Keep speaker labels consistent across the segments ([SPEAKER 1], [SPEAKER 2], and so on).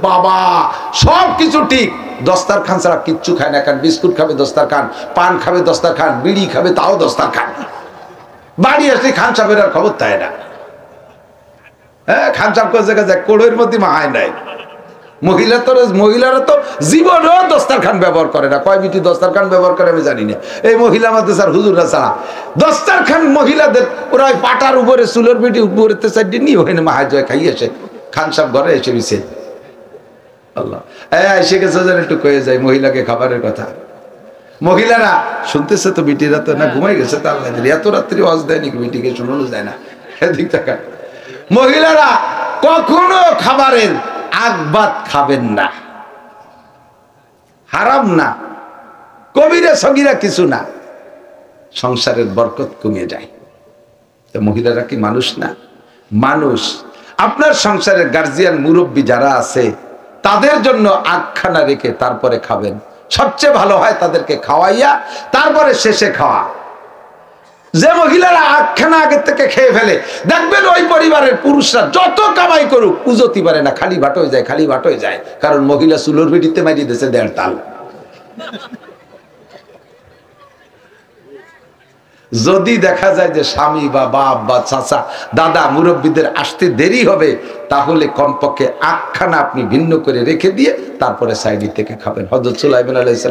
[SPEAKER 1] বাবা সব কিছু ঠিক, দস্তারখান ছাড়া কিচ্ছু খায় না। কারণ বিস্কুট খাবে দস্তারখান, পান খাবে দস্তারখান, বিড়ি খাবে তাও দস্তারখান। বাড়ি আসলে খান সাহেবের আর খবর তাই না। হ্যাঁ, খান সাহেব কোন জায়গায় যায়, কোড়ের মধ্যে মাহায় নাই। মহিলারা তো জীবনেও দস্তারখান ব্যবহার করে না। কয় বিটি দস্তারখান ব্যবহার করে আমি জানি না। এই মহিলা আমাদের স্যার হুজুররা ছাড়া দস্তারখান মহিলাদের, ওরা ওই পাটার উপরে চুলের বিটি উপরে সাইডে নিয়ে ওখানে মাহায় জয় খাইয়েছে। খান সাহেব ঘরে এসে দিছে আল্লাহ এসে গেছে যেন একটু কয়ে যায় মহিলাকে খাবারের কথা। মহিলারা শুনতেছে তো, বিটিরা তো না ঘুমাই গেছে, তা আল্লাহ এত রাত্রি ওয়াজ দেয় নাকি, বিটিকে শোনানো যায় না। এদিক টাকা মহিলারা কখনো খাবারের আগবাদ খাবেন না, হারাম না, কবিরা সগীরা কিছু না, সংসারের বরকত কমে যায়। তো মহিলারা কি মানুষ না? মানুষ। আপনার সংসারের গার্জিয়ান মুরব্বী যারা আছে তাদের জন্য আগখানা রেখে তারপরে খাবেন, সবচেয়ে ভালো হয় তাদেরকে খাওয়াইয়া তারপরে শেষে খাওয়া। যে মহিলারা আগখানা আগের থেকে খেয়ে ফেলে, দেখবেন ওই পরিবারের পুরুষরা যত কামাই করুক পুজোতে পারে না, খালি ভাট হয়ে যায়, খালি ভাট হয়ে যায়। কারণ মহিলা চুলোর বিটিতে মারিয়ে দিয়েছে 1.5 তাল। যদি দেখা যায় যে স্বামী বা বাপ বা চাচা দাদা মুরব্বীদের আসতে দেরি হবে, তাহলে কমপক্ষে আটখানা আপনি ভিন্ন করে রেখে দিয়ে তারপরে সাইডি থেকে খাবেন। হযরত সুলাইমান আলাইহিস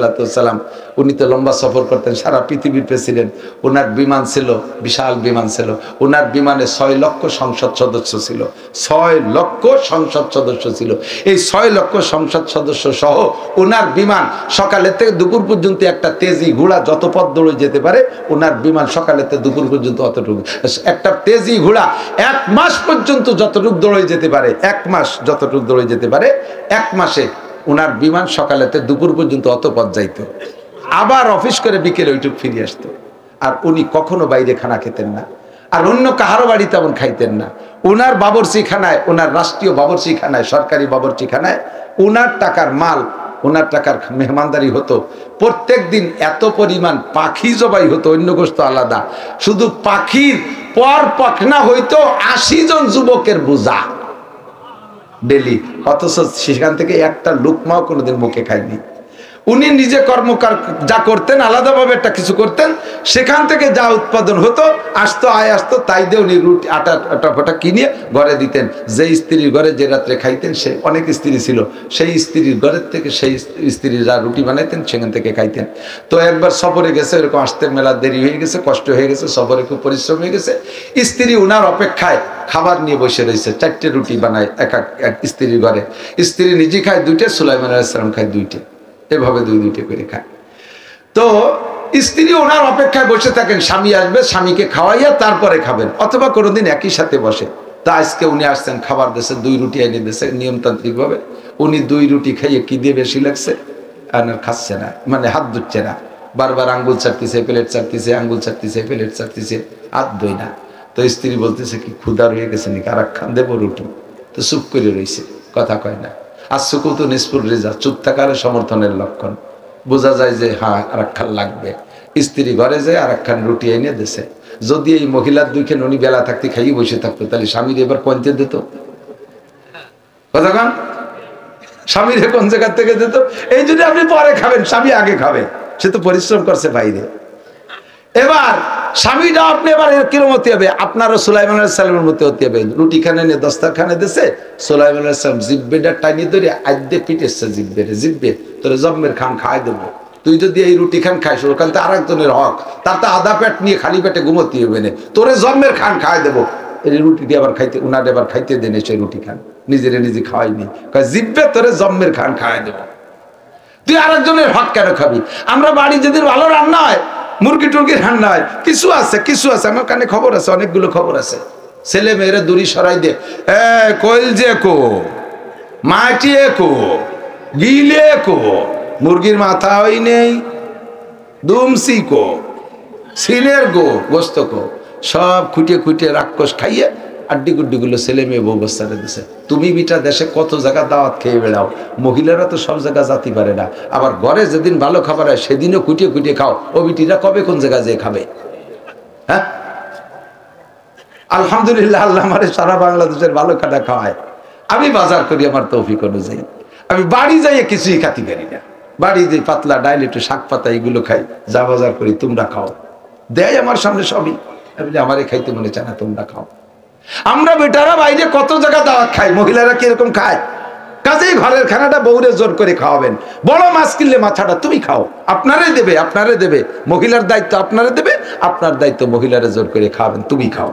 [SPEAKER 1] সালাম উনি তো লম্বা সফর করতেন, সারা পৃথিবীর প্রেসিডেন্ট। ওনার বিমান ছিল, বিশাল বিমান ছিল। ওনার বিমানে 6 লক্ষ সংসদ সদস্য ছিল, 6 লক্ষ সংসদ সদস্য ছিল। এই 6 লক্ষ সংসদ সদস্য সহ ওনার বিমান সকালে থেকে দুপুর পর্যন্ত একটা তেজি ঘোড়া যত পথ দৌড়ে যেতে পারে, ওনার বিমান সকালে থেকে দুপুর পর্যন্ত অতটুকু। একটা তেজি ঘোড়া 1 মাস পর্যন্ত যতটুকু দৌড়ে যেতে পারে, 1 মাস যতটুকু দৌড়ে যেতে পারে, 1 মাসে ওনার বিমান সকালেতে দুপুর পর্যন্ত অত পথ যাইত, আবার অফিস করে বিকেলে ওইটুকু ফিরে আসতো। আর উনি কখনো বাইরে খানা খেতেন না, আর অন্য কাহারো বাড়ি তেমন খাইতেন না। ওনার বাবরচিখানায়, ওনার রাষ্ট্রীয় বাবরচিখানায়, সরকারি বাবরচিখানায় ওনার টাকার মাল, ওনার টাকার মেহমানদারি হতো। প্রত্যেক দিন এত পরিমাণ পাখি জবাই হতো, অন্য গোস্ত আলাদা। শুধু পাখির পর পাখনা হইতো 80 জন যুবকের বোঝা ডেলি, অথচ সেখান থেকে একটা লুকমাও কোনোদিন মুখে খায়নি। উনি নিজে কর্মকার যা করতেন, আলাদাভাবে একটা কিছু করতেন, সেখান থেকে যা উৎপাদন হতো আসতো, আয় আসতো, তাই দিয়ে উনি রুটি আটা ফোটা কিনে ঘরে দিতেন। যে স্ত্রীর ঘরে যে রাত্রে খাইতেন, সে অনেক স্ত্রী ছিল, সেই স্ত্রীর ঘরের থেকে সেই স্ত্রীরা রুটি বানাইতেন, সেখান থেকে খাইতেন। তো একবার সফরে গেছে, এরকম আসতে মেলা দেরি হয়ে গেছে, কষ্ট হয়ে গেছে, সফরে খুব পরিশ্রম হয়ে গেছে। স্ত্রী উনার অপেক্ষায় খাবার নিয়ে বসে রয়েছে, 4টে রুটি বানায় এক স্ত্রীর ঘরে। স্ত্রী নিজে খায় 2টে, সুলাইমান আলাইহিস সালাম খায় 2টে, এভাবে 2-2টে করে খায়। তো স্ত্রী ওনার অপেক্ষায় বসে থাকেন, স্বামী আসবে, স্বামীকে খাওয়াইয়া তারপরে খাবেন, অথবা কোনোদিন একই সাথে বসে। তা আজকে উনি আসছেন, খাবার দেশে 2 রুটি এনে দিয়েছে নিয়মতান্ত্রিক ভাবে। উনি 2 রুটি খাইয়ে কি দিয়ে বেশি লাগছে, আর খাচ্ছে না, মানে হাত ধুচ্ছে না, বারবার আঙ্গুল চাটতেছে, প্লেট চাটতেছে, আঙ্গুল চাটতেছে, প্লেট চাটতেছে, হাত ধুই না। তো স্ত্রী বলতেছে কি ক্ষুধা রয়ে গেছে নাকি, আর একখান দেবো রুটি? তো চুপ করে রয়েছে, কথা কয় না। আর সুকুত নিষ্পুর রেজা, চুপ থাকার সমর্থনের লক্ষণ। বোঝা যায় যে হ্যাঁ আর একখান লাগবে। স্ত্রী ঘরে যায় আর একখান রুটি এনে দিছে। যদি এই মহিলার 2খান উনি বেলা থাকতে খাইয়ে বসে থাকতো, তাহলে স্বামীর এবার পঞ্চে দিত, কথা কন, স্বামীর কোন জায়গা থেকে দিত? এই যদি আপনি পরে খাবেন, স্বামী আগে খাবে, সে তো পরিশ্রম করছে বাইরে। এবার স্বামীটা আপনি এবার কিরকম হতে হবে? আপনারও সুলাইমান আলাইহিস সালামের মতো হতে হবে। রুটি খানে নিয়ে দস্তারখানে দিছে, সুলাইমান আলাইহিস সালাম জিব্বেটা টাইনি ধরে আদ্যে পিটেছে, জিব্বে তোর জম্মের খান খাই দেবো। তুই যদি এই রুটি খান খাইস, ওখান থেকে আরেকজনের হক, তার তো আধা পেট নিয়ে খালি পেটে ঘুমোতে হবে না, তোরে জম্মের খান খাই দেবো। এই রুটিটি আবার খাইতে, উনার এবার খাইতে দেন, সেই রুটি খান নিজেরে নিজে খাওয়াইনি, জিব্বে তোরে জম্মের খান খাই দেবো। তুই আরেকজনের হক কেন খাবি? আমরা বাড়ি যেদিন ভালো রান্না হয়, মুরগি টুরগি রান্না হয়, কিছু আছে, আমার কানে খবর আছে, অনেকগুলো খবর আছে। ছেলে মেয়েরা দূরি সরাই দে, কইল যে কো, মাটিয়ে কো, গিলে কো, মুরগির মাথা হই নেই, দুমসি কো, সিনের গো, গোস্ত কো, সব খুঁটিয়ে রাক্ষস খাইয়ে আড্ডি গুড্ডিগুলো ছেলে মেয়ে বউ বস্তারে দিছে। তুমি বিটা দেশে কত জায়গা দাওয়াত খেয়ে বেড়াও, মহিলারা তো সব জায়গা জাতি পারে না। আবার ঘরে যেদিন ভালো খাবার হয় সেদিনও খুঁটিয়ে খাও, ও বিটিরা কবে কোন জায়গা যেয়ে খাবে? হ্যাঁ, আলহামদুলিল্লাহ, আল্লাহ আমার সারা বাংলাদেশের ভালো খানা খাওয়ায়। আমি বাজার করি আমার তৌফিক অনুযায়ী। আমি বাড়ি যাইয়ে কিছুই খাতি পারি না, বাড়ি যে পাতলা ডাইল একটু শাক পাতা এগুলো খাই, যা বাজার করি তোমরা খাও, দেয় আমার সামনে সবই, আমি আমারে খাইতে মনে চায় না, তোমরা খাও। আমরা বেটারা বাইরে কত জায়গা দাওয়াত খাই, মহিলারা কিরকম খায়, কাজেই ঘরের খানাটা বউরে জোর করে খাওয়াবেন। বড় মাছ কিনলে মাথাটা তুমি খাও, আপনারাই দেবে, আপনারে দেবে, মহিলার দায়িত্ব আপনারে দেবে, আপনার দায়িত্ব মহিলারে জোর করে খাওয়াবেন, তুমি খাও।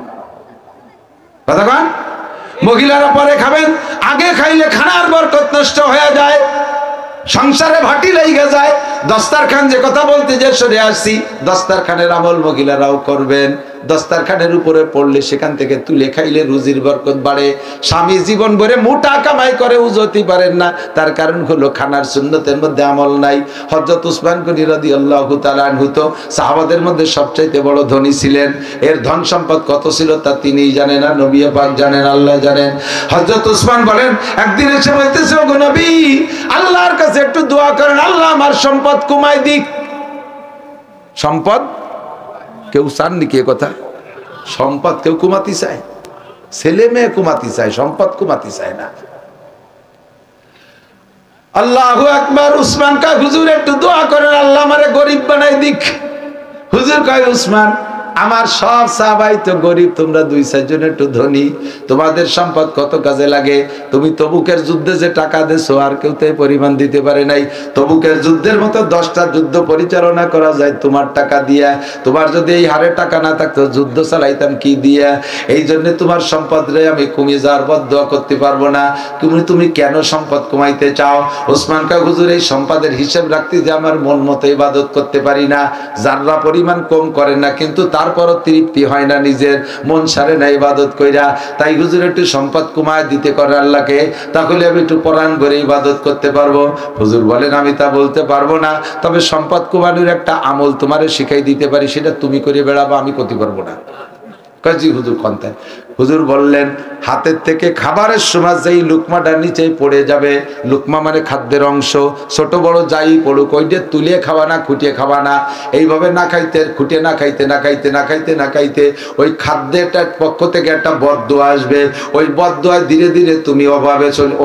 [SPEAKER 1] কথা কন, মহিলারা পরে খাবেন, আগে খাইলে খানার বরকত নষ্ট হয়ে যায়, সংসারে ভাটি লেগে যায়। দস্তারখান যে কথা বলতে যে সরে আসছি, দস্তারখানের আমল মহিলারাও করবেন। দস্তারখানের উপরে পড়লে সেখান থেকে তুলে খাইলে রুজির বরকত বাড়ে। স্বামী জীবন ভরে মোটা কামাই করে উজতি পারেন না, তার কারণ হলো খানার সুন্নতের মধ্যে আমল নাই। হযরত উসমান গনি রাদিয়াল্লাহু তাআলা আনহু তো সাহাবাদের মধ্যে সবচাইতে বড় ধনী ছিলেন। এর ধন সম্পদ কত ছিল তা তিনিই জানেন, আর নবী পাক জানেন, আল্লাহ জানেন। হযরত উসমান বলেন, একদিন এসে বলতেছে, ওগো নবী, আল্লাহর কাছে একটু দোয়া করেন, আল্লাহ আমার সম্পদ কমাই দিক। সম্পদ কেউ চান নাকি? কথা, সম্পদ কেউ কমাতে চায়? ছেলে মেয়ে কমাতে চায়, সম্পদ কমাতে চায় না। আল্লাহু আকবার। উসমান কয়, হুজুর একটু দোয়া করেন, আল্লাহ আমারে গরিব বানাই দিক। হুজুর কয়, উসমান, আমার সব সাহাবাই তো গরিব, তোমরা 2-4 জন একটু ধনী, তোমাদের সম্পদ কত কাজে লাগে। তুমি তবুকের যুদ্ধে যে টাকা দেছো আর কেউ তো পরিমাণ দিতে পারে নাই। তবুকের যুদ্ধের মতো 10টা যুদ্ধ পরিচালনা করা যায় তোমার টাকা দিয়া। তোমার যদি এই হারে টাকা না থাকতো যুদ্ধ চালাইতাম কি দিয়া? এই জন্য তোমার সম্পদ রে আমি কমিয়ে যাওয়ার বদদোয়া করতে পারবো না। তুমি কেন সম্পদ কমাইতে চাও? ওসমান কয়, হুজুর, এই সম্পদের হিসাব রাখতে যে আমার মন মতো ইবাদত করতে পারি না, যারা পরিমাণ কম করে না, কিন্তু তারপরও তৃপ্তি হয় না, নিজের মন সারে না ইবাদত কইরা। তাই হুজুর একটু সম্পদ কমায় দিতে করে আল্লাহকে, তাহলে আমি একটু পরাণ করে ইবাদত করতে পারবো। হুজুর বলেন, আমি তা বলতে পারবো না, তবে সম্পদ কমানোর একটা আমল তোমারে শিখাই দিতে পারি, সেটা তুমি করে বেড়াবো, আমি করতে পারবো না। কাজী হুজুর কন্তায়। হুজুর বললেন, হাতের থেকে খাবারের সময় যেই লুকমাটা নিচে পড়ে যাবে, লুকমা মানে খাদ্যের অংশ, ছোট বড় যাই পড়ুক, ওইটা তুলে খাওয়া না, খুঁটিয়ে খাওয়া না। এইভাবে না খাইতে, খুঁটিয়ে না খাইতে না খাইতে না খাইতে না খাইতে ওই খাদ্যটার পক্ষ থেকে একটা বদদোয়া আসবে। ওই বদদোয়ায় ধীরে ধীরে তুমি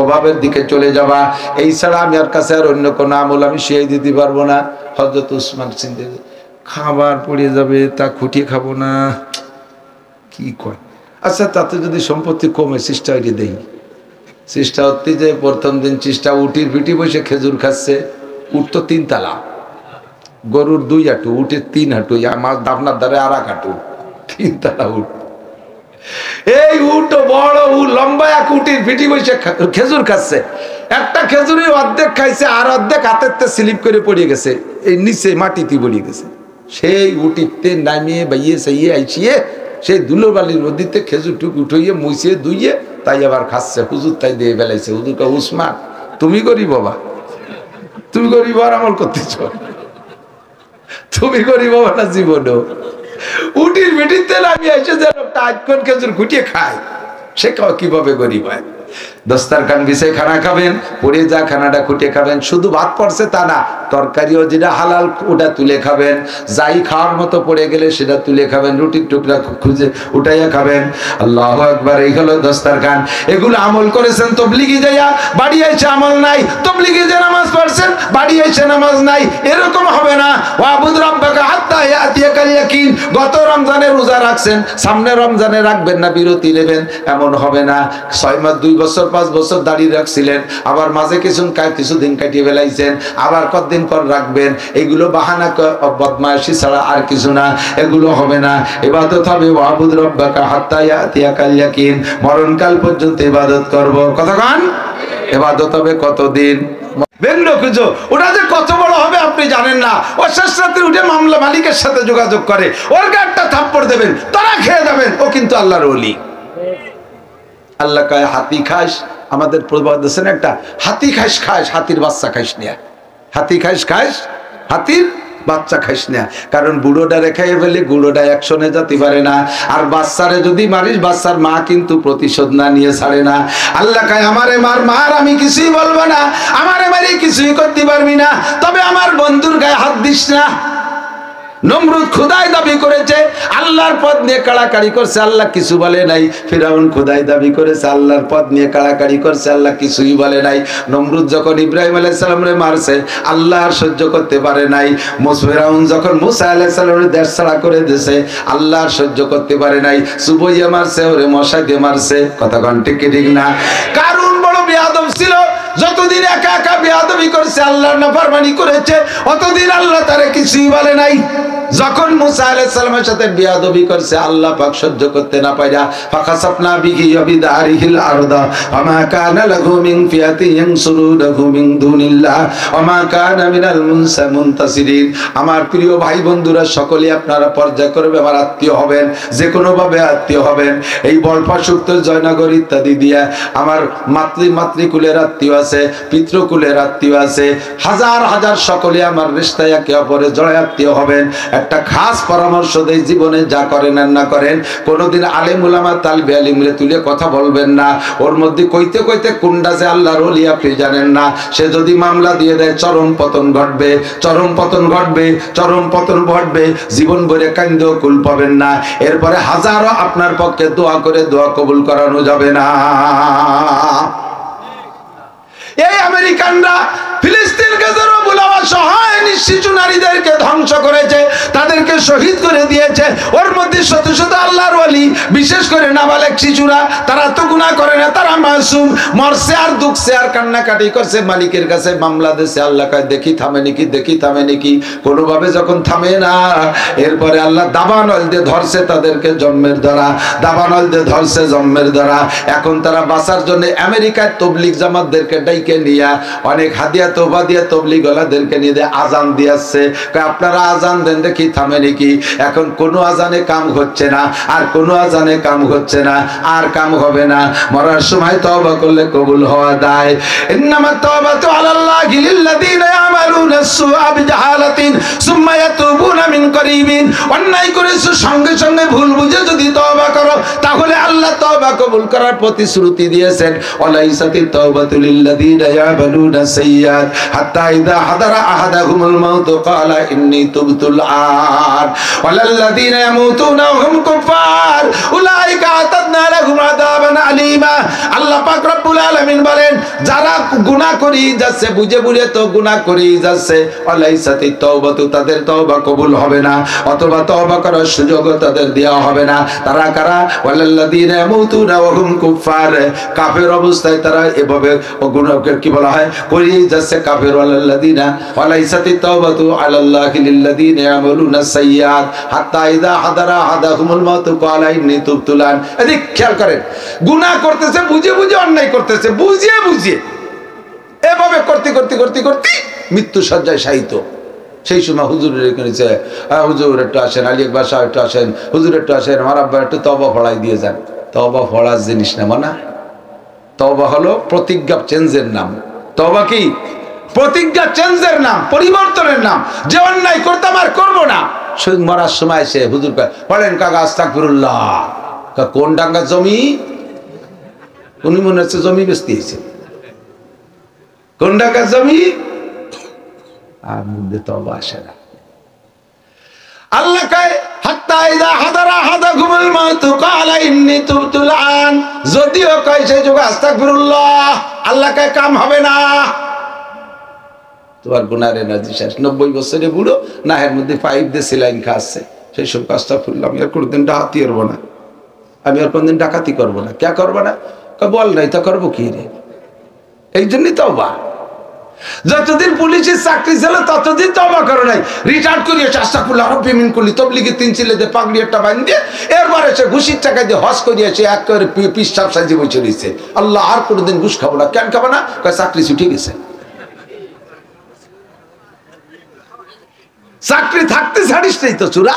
[SPEAKER 1] অভাবের দিকে চলে যাবা। এই ছাড়া আমি আর কাছে আর অন্য কোনো আমল আমি শিখিয়ে দিতে পারবো না। হযরত উসমান চিন্তা, খাবার পড়ে যাবে, তা খুঁটিয়ে খাবো না, কি কয়? আচ্ছা, তাতে যদি সম্পত্তি কমে চেষ্টা ওইটি দেই। চেষ্টা হতে যে প্রথম দিন চেষ্টা উটির পিটি বসে খেজুর খাচ্ছে। উঠ তো 3 তালা, গরুর 2 হাঁটু, উটের 3 হাঁটু, আমার দাফনার দ্বারে 1 হাঁটু, 3 তালা উঠ। এই উট বড় লম্বা এক উটির পিটি বসে খেজুর খাচ্ছে। একটা খেজুরে অর্ধেক খাইছে, আর অর্ধেক হাতের স্লিপ করে পড়ে গেছে, এই নিচে মাটিতে পড়ে গেছে। সেই উটিতে নামিয়ে বাইয়ে সাইয়ে আইসিয়ে সেই ধুলোবালির নদীতে খেজুর টুক উঠাইয়ে মুছিয়ে ধুইয়ে তাই আবার খাচ্ছে। হুজুর তাই দিয়ে বেলাইছে। হুজুর কা, উসমান, তুমি করি বাবা, তুমি করি আর আমল করতেছ, তুমি করি বাবা না জীবনেও। উটির মিটিতে নামি এসে যে লোকটা আজকন খেজুর খুঁটিয়ে খায়, সে কিভাবে গরিব হয়? দস্তারখান বিছাই খানা খাবেন, পরে যা খানাটা খুঁটে খাবেন। শুধু ভাত পড়ছে তা না, তরকারিও যেটা হালাল ওটা তুলে খাবেন। যাই খাওয়ার মতো পড়ে গেলে সেটা তুলে খাবেন, রুটির টুকরা খুঁজে উঠাইয়া খাবেন। আল্লাহু আকবার। এই হলো দস্তারখান। এগুলো আমল করেছেন, তবলিগি যাইয়া বাড়ি আইছে আমল নাই, তবলিগি যে নামাজ পড়ছেন বাড়ি আইছে নামাজ নাই, এরকম হবে না। ওয়াবুদ রাব্বাকা হাত্তা ইয়াতিয়াকাল ইয়াকিন। গত রমজানে রোজা রাখছেন, সামনে রমজানে রাখবেন না, বিরতি নেবেন, এমন হবে না। 6 মাস, 2 বছর, 5 বছর দাঁড়িয়ে রাখছিলেন, আবার মাঝে কিছুদিন কাটিয়ে বেলাইছেন, আবার কতদিন পর রাখবেন। এগুলো বাহানা বদমাইশি ছাড়া আর কিছু না, এগুলো হবে না। ইবাদত হবে ওয়াবুদ রাব্বাকা হাত্তা ইয়াতিয়াকাল ইয়াকিন, মরণকাল পর্যন্ত ইবাদত করব। কতক্ষণ ইবাদত হবে? কতদিন? ওটা যে কত বড় হবে আপনি জানেন না। ও শেষ রাতে উঠে মামলা মালিকের সাথে যোগাযোগ করে, ওর একটা থাপ্পড় দেবেন, তারা খেয়ে যাবেন, ও কিন্তু আল্লাহর ওলি। আল্লাহ কয়, হাতি খাস, আমাদের প্রবাদ আছেন একটা, হাতি খাস খাস, হাতির বাচ্চা খাইস না। হাতি খাস খাস, হাতির বাচ্চা খাইস না। কারণ বুড়োটা রেখাই ফেলে গুড়োটা একশনে যেতে পারে না, আর বাচ্চারে যদি মারিস, বাচ্চার মা কিন্তু প্রতিশোধ না নিয়ে ছাড়ে না। আল্লাহ কয়, আমারে মার, আমি কিছুই বলবো না, আমারে মারি কিছুই করতে পারবি না, তবে আমার বন্ধুর গায়ে হাত দিস না। নমরুদ খোদাই দাবি করেছে, আল্লাহর পদ নিয়ে কাড়াকাড়ি করছে, আল্লাহ কিছু বলে নাই। ফিরাউন খোদাই দাবি করেছে, আল্লাহর পদ নিয়ে কাড়াকাড়ি করছে, আল্লাহ কিছুই বলে নাই। নমরুদ যখন ইব্রাহিম আলাইহিস সালামরে মারছে, আল্লাহ আর সহ্য করতে পারে নাই। ফিরাউন যখন মুসা আলাইহিস সালামের দেশ ছাড়া করে দিয়েছে, আল্লাহ আর সহ্য করতে পারে নাই। সুবইয়া মারছে, ওরে মশা দিয়ে মারছে। কথা কোন ঠিক কি ঠিক না? কারণ বড় বেয়াদব ছিল, যতদিন একা একা বেয়াদবি করেছে, আল্লাহর নাফরমানি করেছে, অতদিন আল্লাহ তারে কিছুই বলে নাই। যখন মুসা আলাইহিস সালামের সাথে বেয়াদবি করছে, আল্লাহ পাক সহ্য করতে না পাইরা ফাখাসাফনা বিহি ওয়া বিদারিহিল আরদা ওয়া মা কানা লাহু মিন ফিয়াতিন ইয়ানসুরুনাহু মিন দুনিল্লাহ ওয়া মা কানা মিনাল মুনতাসিরিন। আমার প্রিয় ভাই বন্ধুরা, সকলে আপনারা পর্যায়ক্রমে আমার আত্মীয় হবেন, যে কোনো ভাবে আত্মীয় হবেন। এই বলফাসুক্ত জয়নগর ইত্যাদি দিয়া আমার মাতৃকুলের আত্মীয় আছে, পিতৃকুলের আত্মীয় আছে, হাজার হাজার সকলে আমার রিশতায় একে অপরে জড়ায় আত্মীয় হবেন। একটা খাস পরামর্শ দেই, জীবনে যা করেন আর না করেন, কোনোদিন আলেম উলামা তালবে আলিমরে তুলে কথা বলবেন না। ওর মধ্যে কইতে কইতে কোনটা যে আল্লাহর ওলি আপনি জানেন না। সে যদি মামলা দিয়ে দেয়, চরম পতন ঘটবে, চরম পতন ঘটবে, চরম পতন ঘটবে। জীবন ভরে কান্দেও কুল পাবেন না। এরপরে হাজারো আপনার পক্ষে দোয়া করে দোয়া কবুল করানো যাবে না। এই আমেরিকানরা ফিলিস্তিনকে যারা বুলাওয়া সহায় নিঃশিশু নারীদেরকে ধ্বংস করেছে, তাদেরকে শহীদ করে দিয়েছে। ওর মধ্যে শত শত আল্লাহর ওলি, বিশেষ করে নাবালেগ শিশুরা, তারা তো গুনাহ করে না, তারা মাসুম। মরছে আর দুঃখছে আর কান্নাকাটি করছে, মালিকের কাছে মামলা দিয়েছে। আল্লাহ কয় দেখি থামে নাকি, দেখি থামে নাকি। কোনোভাবে যখন থামে না, এরপরে আল্লাহ দাবানল দিয়ে ধরছে তাদেরকে, জন্মের দ্বারা দাবানল দিয়ে ধরছে, জন্মের দ্বারা। এখন তারা বাঁচার জন্য আমেরিকায় তবলিগ জামাতদেরকে ডাইকে নিয়ে, অনেক হাদিয়া তোবা দিয়ে তবলিগ ওয়ালাদেরকে নিয়ে আজান দিয়েছে। আপনারা আজান দেন, দেখি থামে নাকি। এখন কোনো আজানে কাম হচ্ছে না, আর কোনো আজানে কাম হচ্ছে না, আর কাম হবে না। মরার সময় তওবা করলে কবুল হওয়া দায়। ইন্নামাত তাওবাতু আলাল্লাহি লিল্লাযিনা ইয়ামালুনা আস-সুআ বিজাহালাতিন সুম্মা ইয়াতুবুনা মিন করিবিন। অন্যায় করেছো, সঙ্গে সঙ্গে ভুল বুঝে যদি তওবা করো, তাহলে আল্লাহ তওবা কবুল করার প্রতিশ্রুতি দিয়েছেন। ওয়ালাইসাতিত তাওবাতু লিল্লাযিনা ইয়ামালুনা সাইয়্যাত হাত্তা ইযা হাদারা আহাদাহুমুল মাউত ক্বালা ইন্নী তুবতুল আন ওয়ালাল্লাযিনা ইয়ামুতুনা হুম কুফার উলাইকা আতাদনা লাহুম আযাবান আলীমা। আল্লাহ পাক রব্বুল আলামিন বলেন, যারা গুনাহ করি যাচ্ছে, বুঝে বুঝে তো গুনাহ করি যাচ্ছে, ওয়ালাইসাতিত তাওবাতু, তাদের তওবা কবুল হবে না, অথবা তওবা করার সুযোগ তাদের দেওয়া হবে না। তারা কারা? ওয়ালাল্লাযিনা ইয়ামুতুনা ওয়া হুম কুফার, কাফের অবস্থায় তারা এভাবে গুনাহকে কি বলা হয়, করি যাচ্ছে কাফের। ওয়ালাল্লাযিনা ওয়ালাইসাতিত তাওবাতু আলাল্লাহি লিল্লাযিনা ইয়ামালুনা সাইয়্যাত হাত্তা ইযা হাদারা আহাদাহুমুল মাউত ক্বালা ইন্নী তুবতুল আন। এদিক খেয়াল করেন, গুনাহ করতেছে, বুঝে বুঝে অন্যায় করতেছে, বুঝিয়ে বুঝিয়ে এভাবে করতে করতে করতে করতে মৃত্যু সজ্জায় শায়িত। সেই সময় হুজুরের এখানে, হুজুর একটু আসেন, আলী আকবর সাহেব একটু আসেন, হুজুর একটু আসেন, আমার আব্বা একটু তওবা ফড়াই দিয়ে যান। তওবা ফড়ার জিনিস না, মানা। তওবা হলো প্রতিজ্ঞা চেঞ্জের নাম। তওবা কি? প্রতিজ্ঞা চেঞ্জের নাম, পরিবর্তনের নাম। যে অন্যায় করতাম আর করবো না, মরার সময় সে হুজুর পড়েন কাকা আস্তাগফিরুল্লাহ। কোন ডাঙ্গা জমি? উনি মনে হচ্ছে জমি বেচতে এসেছে। কোন ডাঙ্গা জমি? আর মধ্যে তওবা আসে না। আল্লাহ কয় হাত্তা ইযা হাদারা আহাদাকুমুল মাউত ক্বালা ইন্নী তুবতুল আন। যদিও কয় সেই যুগে আস্তাগফিরুল্লাহ, আল্লাহ কয় কাম হবে না। তোমার গুনার এনার্জি শেষ। 90 বছরে বুড়ো, নাহের মধ্যে পাইপ দিয়ে সেলাইন খাচ্ছে। সেই সব আস্তাগফিরুল্লাহ, আমি আর কোনোদিন ডাকাতি করবো না, আমি আর কোনোদিন ডাকাতি করবো না। কে করবো না? বল নাই তো করবো কি রে? এই জন্যই তওবা। যতদিন পুলিশের চাকরি ছিল ততদিন তওবা করো নাই। রিটায়ার্ড করিয়ে আস্তাগফিরুল্লাহ রাব্বি মিন কুল্লি, তবলিগের 3 ছেলেদের পাগড়ি একটা বাঁধিয়ে এরপরে সে ঘুষির টাকা দিয়ে হজ করিয়ে সে একেবারে পিসাব সাজিয়ে বসে রয়েছে। আল্লাহ আর কোনোদিন ঘুষ খাবো না। কেন খাবো না? চাকরি ছুটে গেছে। চাকরি থাকতে ছাড়িস নেই তো চূড়া।